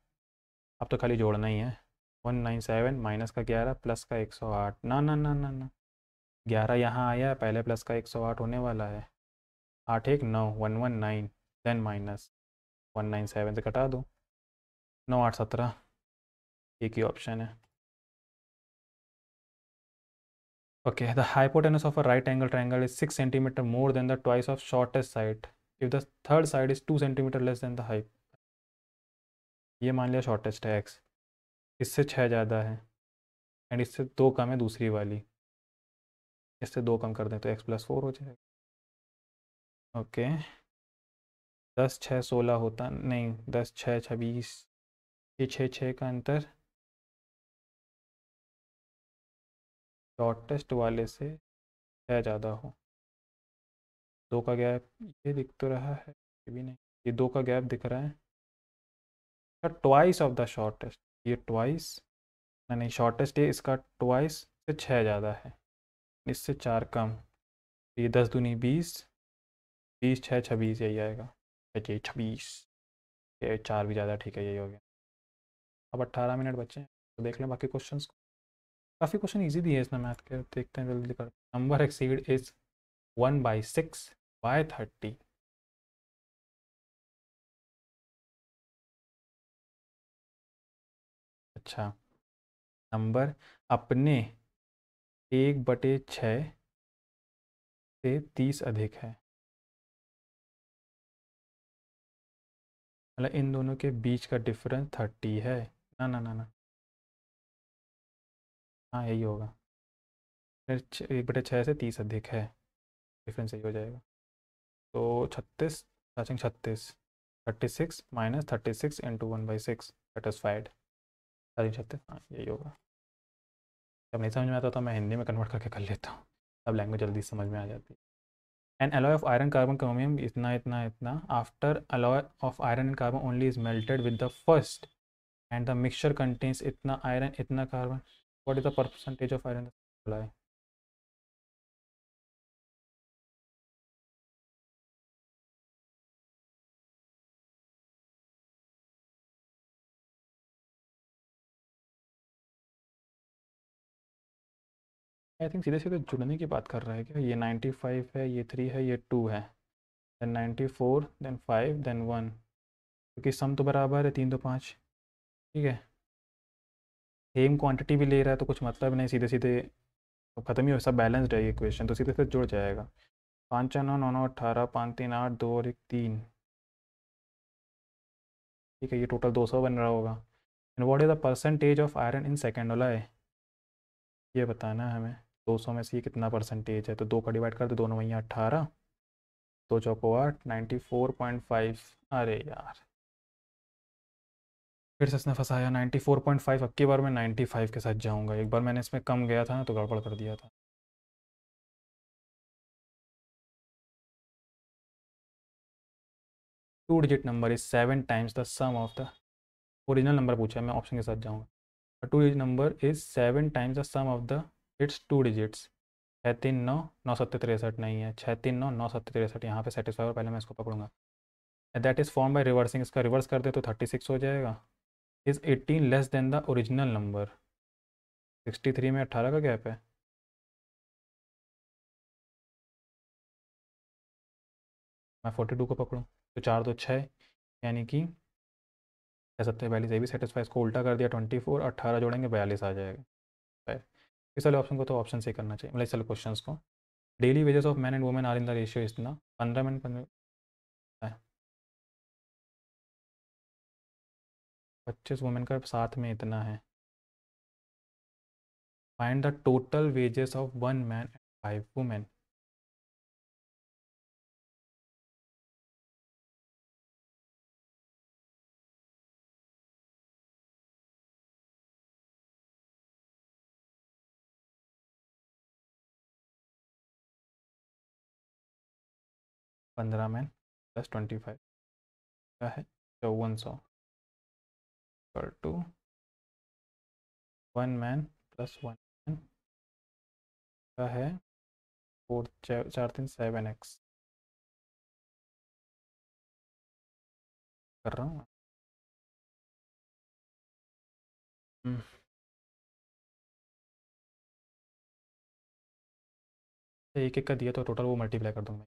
अब तो खाली जोड़ना ही है। 197 माइनस का 11 प्लस का 108, ना ना ना ना ना, 11 यहाँ आया, पहले प्लस का 108 होने वाला है। 8 1 9, 119, देन माइनस 197 से कटा दो, 9 8 17, एक ही ऑप्शन है। Okay, the hypotenuse of a right angle triangle is 6 centimeter more than the twice of shortest side if the third side is 2 centimeter less than the height। ये मान लिया शॉर्टेस्ट है x, इससे 6 ज़्यादा है, एंड इससे 2 कम है दूसरी वाली, इससे 2 कम कर दें तो x + 4 हो जाएगा। ओके, 10 6 16 होता नहीं, 10 6 26, ये 6 6 का अंतर शॉर्टेस्ट वाले से 6 ज़्यादा हो। 2 का गैप ये दिख तो रहा है, ये भी नहीं, ये 2 का गैप दिख रहा है, ट्वाइस ऑफ द शॉर्टेस्ट, ये ट्वाइस, नहीं शॉर्टेस्ट है, इसका ट्वाइस से 6 ज़्यादा है, इससे 4 कम, ये 10 दूनी 20, 20 6 26, यही आएगा, ये 26, ये 4 भी ज़्यादा, ठीक है यही हो गया। अब 18 मिनट बचे हैं, तो देख लें बाकी क्वेश्चंस को। काफ़ी क्वेश्चन इजी दिए इसमें मैथ के, देखते हैं जल्दी कर। Number exceed is 1/6/30। अच्छा, नंबर अपने 1/6 से 30 अधिक है, मतलब इन दोनों के बीच का डिफरेंस 30 है। ना ना ना ना, हाँ यही होगा, फिर 1/6 से 30 अधिक है, डिफरेंस यही हो जाएगा। तो 36, चाचिंग 36, 36 माइनस 36 इंटू 1/6 सेटिस्फाइड, चाचिंग 36, हाँ यही होगा। जब नहीं समझ में आता तो मैं हिंदी में कन्वर्ट करके कर लेता हूँ, तब लैंग्वेज जल्दी समझ में आ जाती है। An alloy of iron carbon chromium इतना इतना इतना, after alloy of iron and carbon only is melted with the first and the mixture contains इतना iron इतना carbon, what is the percentage of iron alloy? I think सीधे सीधे जुड़ने की बात कर रहा है क्या, ये 95 है, ये 3 है, ये 2 है, देन 94, देन 5, देन 1, क्योंकि सम तो बराबर है, 3 2 5, ठीक है। सेम क्वांटिटी भी ले रहा है तो कुछ मतलब नहीं, सीधे सीधे तो ख़त्म ही हो, सब बैलेंस्ड है ये इक्वेशन, तो सीधे सीधे जुड़ जाएगा। 5 4 9 9 9 18, 5 3 8, 2 और 1 3, ठीक है, ये टोटल 200 बन रहा होगा। And what is the percentage of iron in second वाला, ये बताना है हमें। 200 में से ये कितना परसेंटेज है, तो 2 का डिवाइड कर दो, दोनों वहीं 18, 2 चौको 8, 94.5। अरे यार, फिर से इसने फंसाया, 94.5। अब की बार मैं 95 के साथ जाऊंगा, एक बार मैंने इसमें कम गया था ना तो गड़बड़ कर दिया था। Two digit number is 7 times the sum of the, original number पूछा है, मैं ऑप्शन के साथ जाऊँगा। Two digit number is 7 times the sum of the its two digits. 6 3 9 9 7 63 नहीं है, 6 3 9 9 7 63, यहाँ पे सेटिस्फाई हो, पहले मैं इसको पकड़ूंगा। That is form by reversing, इसका रिवर्स कर दे तो 36 हो जाएगा। Is 18 less than the original number, 63 में 18 का गैप है। मैं 42 को पकड़ूँ तो 4 तो 6, यानी कि कह सकते हैं 42 ये भी सेटिस्फाई। इसको उल्टा कर दिया 24, 18 जोड़ेंगे 42 आ जाएगा। है। इस वाले ऑप्शन को तो ऑप्शन से करना चाहिए, मतलब इस वाले क्वेश्चन को। Daily wages of man and women are in the ratio इतना 15 मैन 15 है, 25 वुमेन का साथ में इतना है। Find the total wages of 1 man and 5 women. $15 man plus 25 का है 5400 पर टू 1 मैन प्लस 1 मैन का है 4 4 3 7x। कर रहा हूँ। हम्म, एक एक का दिया तो टोटल वो मल्टीप्लाई कर दूंगा।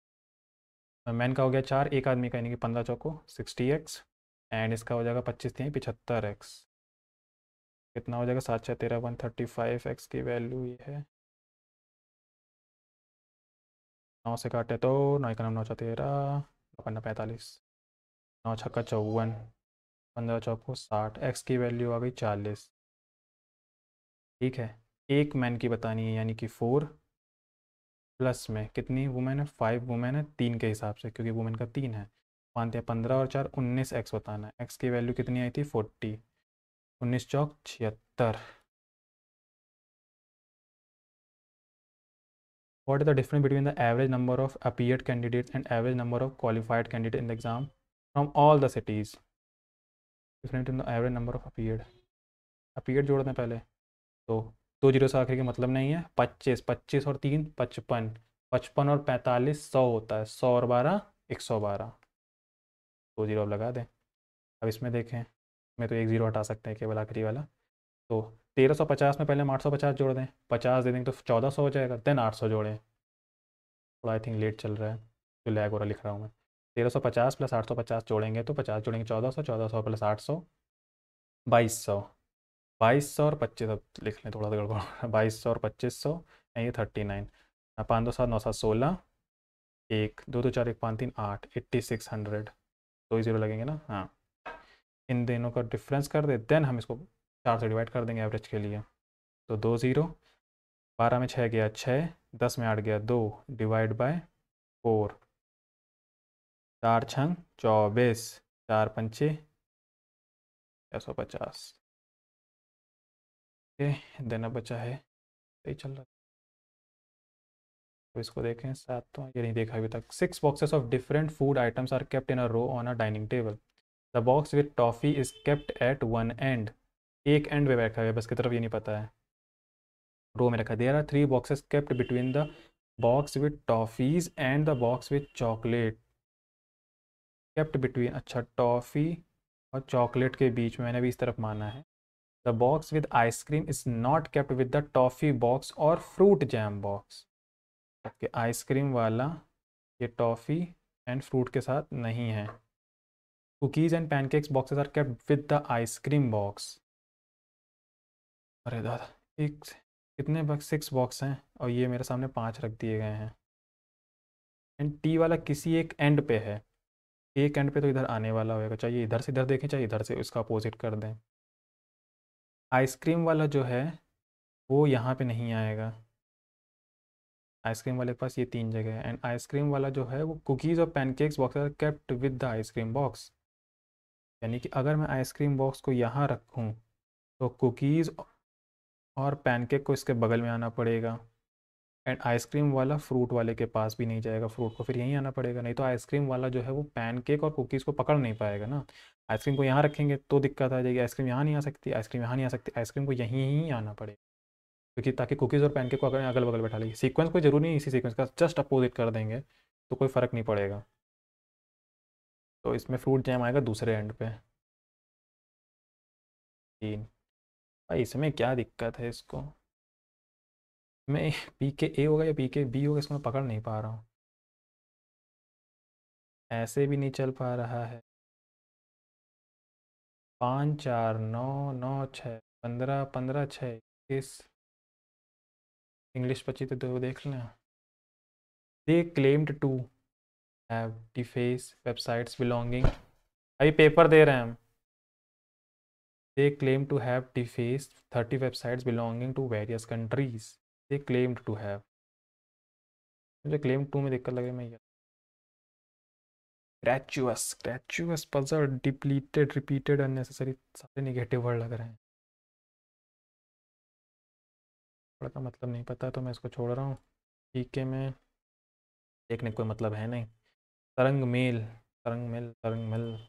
मैन का हो गया 4, एक आदमी का, यानी कि 15 चौको 60x, एंड इसका हो जाएगा 25 3 75x। कितना हो जाएगा 7 6 13 135x की वैल्यू ये है। 9 से काटे तो 9 का नाम 9 13, 45, 9 6 54, 15 चौको 60, एक्स की वैल्यू आ गई 40। ठीक है, एक मैन की बतानी है, यानी कि 4 प्लस में कितनी वुमेन है, 5 वुमेन है 3 के हिसाब से, क्योंकि वुमेन का 3 है। मानते हैं 15 और 4 19 एक्स बताना है। एक्स की वैल्यू कितनी आई थी 40, 19 चौक 76। What is the difference between the average number of appeared candidates and average number of qualified candidates in the exam from all the cities? Difference in the average number of appeared. appeared जोड़ते हैं पहले, तो 2 zero से आखिर का मतलब नहीं है। 25, 25 और 3 55, 55 और 45 100 होता है, 100 और 12 112। 2 जीरो अब लगा दें। अब इसमें देखें, मैं तो एक ज़ीरो हटा सकते हैं केवल आखिरी वाला। तो 1350 में पहले हम 850 जोड़ दें, 50 दे देंगे तो 1400 हो जाएगा, देन 800 जोड़ें। थोड़ा आई थिंक लेट चल रहा है, जो लैग हो रहा लिख रहा हूँ मैं। 1350 प्लस 850 जोड़ेंगे तो 50 जोड़ेंगे 1400, 1400 प्लस 800 2200, 2200 और 2500 लिख लें, थोड़ा सा गड़बड़ 2200 और 2500, ये 39। 5 2 7 9 7 16, एक 2 2 4 1 5 3 8, 8600। 2 ही ज़ीरो लगेंगे ना, हाँ। इन दोनों का डिफरेंस कर दे, देन हम इसको 4 से डिवाइड कर देंगे एवरेज के लिए। तो 2 0, 12 में 6 गया 6, 10 में 8 गया 2, डिवाइड बाय 4, 4 छंग 24, 4 पंचे 650। ओके, देना बचा है, सही चल रहा है। तो इसको देखें साथ, तो ये नहीं देखा अभी तक। 6 boxes of different food items are kept in a row on a dining table. The box with toffee is kept at one end. एक एंड पे रखा है, बस की तरफ ये नहीं पता है। रो में रखा है। There are 3 boxes kept between the box with toffees and the box with chocolate. Kept between, अच्छा टॉफ़ी और चॉकलेट के बीच में, मैंने भी इस तरफ माना है। The box with ice cream is not kept with the toffee box और fruit jam box. Okay, ice cream वाला ये टॉफ़ी एंड फ्रूट के साथ नहीं है। Cookies and pancakes boxes are kept with the ice cream box. अरे दादा, एक कितने बॉक्स, 6 बॉक्स हैं और ये मेरे सामने 5 रख दिए गए हैं। एंड टी वाला किसी एक एंड पे है, एक एंड पे तो इधर आने वाला होगा, चाहिए इधर से इधर देखें, चाहिए इधर से इसका अपोजिट कर दें। आइसक्रीम वाला जो है वो यहाँ पे नहीं आएगा। आइसक्रीम वाले के पास ये 3 जगह है, एंड आइसक्रीम वाला जो है वो कुकीज़ और pancakes box are kept with the ice cream box. यानी कि अगर मैं आइसक्रीम बॉक्स को यहाँ रखूँ तो कुकीज़ और पैनकेक को इसके बगल में आना पड़ेगा, एंड आइसक्रीम वाला फ्रूट वाले के पास भी नहीं जाएगा, फ्रूट को फिर यहीं आना पड़ेगा। नहीं तो आइसक्रीम वाला जो है वो पैनकेक और कुकीज़ को पकड़ नहीं पाएगा ना। आइसक्रीम को यहाँ रखेंगे तो दिक्कत आ जाएगी, आइसक्रीम यहाँ नहीं आ सकती, आइसक्रीम यहाँ नहीं आ सकती, आइसक्रीम को यहीं ही आना पड़ेगा, क्योंकि ताकि कुकीज़ और पैनकेक को अगर अगल बगल बैठा लेंगे। सीक्वेंस कोई ज़रूरी नहीं इसी सीक्वेंस का, जस्ट अपोजिट कर देंगे तो कोई फ़र्क नहीं पड़ेगा। तो इसमें फ्रूट जैम आएगा दूसरे एंड पे। 3। भाई इसमें क्या दिक्कत है इसको, मैं पी के ए होगा या पी के बी होगा, इसको मैं पकड़ नहीं पा रहा हूँ। ऐसे भी नहीं चल पा रहा है। 5 4 9 9 6 15 15 6 21। इंग्लिश बची तो दो देख लें। They claimed to have deface websites belonging. अभी पेपर दे रहे हैं हम। They claim to have deface 30 websites belonging to various countries. They claimed to have. मुझे क्लेम टू में दिक्कत लगे मैं। Gracious gracious puzzle depleted repeated unnecessary, सारे नेगेटिव वर्ड लग रहे हैं। थोड़ा का मतलब नहीं पता तो मैं इसको छोड़ रहा हूँ। ठीक है, मैं देखने का कोई मतलब है नहीं। तरंग मेल, तरंग मेल, तरंग मेल।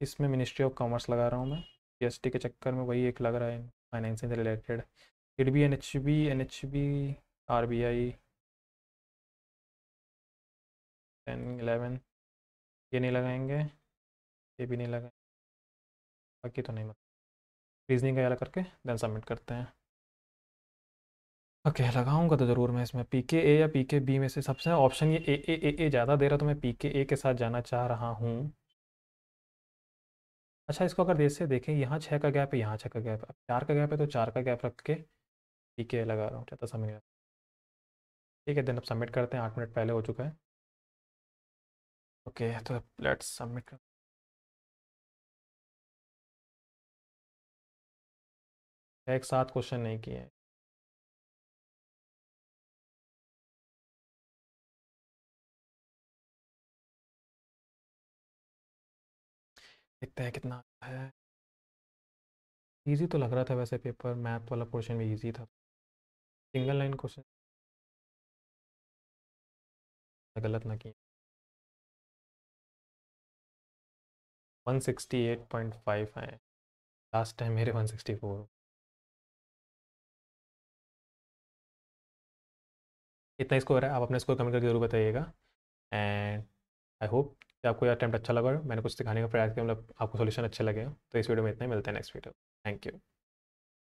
इसमें मिनिस्ट्री ऑफ कॉमर्स लगा रहा हूँ मैं। जीएसटी के चक्कर में वही एक लग रहा है, फाइनेंसिंग से रिलेटेड। फिर भी N H B R B I 10 11। ये नहीं लगाएंगे, ये भी नहीं लगाएंगे। बाकी तो नहीं, मतलब रीजनिंग का याद करके देन सबमिट करते हैं। ओके, लगाऊंगा तो ज़रूर मैं इसमें पी के ए या पी के बी में से सबसे ऑप्शन ये ए ज़्यादा दे रहा, तो मैं पी के ए के साथ जाना चाह रहा हूँ। अच्छा, इसको अगर जैसे देखें, यहाँ 6 का गैप है, यहाँ 6 का गैप है, अब 4 का गैप है, तो 4 का गैप रख के पी के लगा रहा हूँ, ज़्यादा समझ गया। ठीक है, देन अब सबमिट करते हैं, 8 मिनट पहले हो चुका है। ओके, तो लेट्स सबमिट कर। एक साथ क्वेश्चन नहीं किए हैं। देखते हैं कितना है। इजी तो लग रहा था वैसे, पेपर मैथ वाला पोर्शन भी इजी था। सिंगल लाइन क्वेश्चन गलत ना किए। 168.5 है। लास्ट टाइम मेरे 164। इतना स्कोर है। आप अपने स्कोर कमेंट करके जरूर बताइएगा। एंड आई होप कि आपको यह अटैम्प्ट अच्छा लगा, मैंने कुछ सिखाने का प्रयास किया, मतलब आपको सॉल्यूशन अच्छे लगे हो। तो इस वीडियो में इतना ही, मिलते हैं नेक्स्ट वीडियो। Thank you.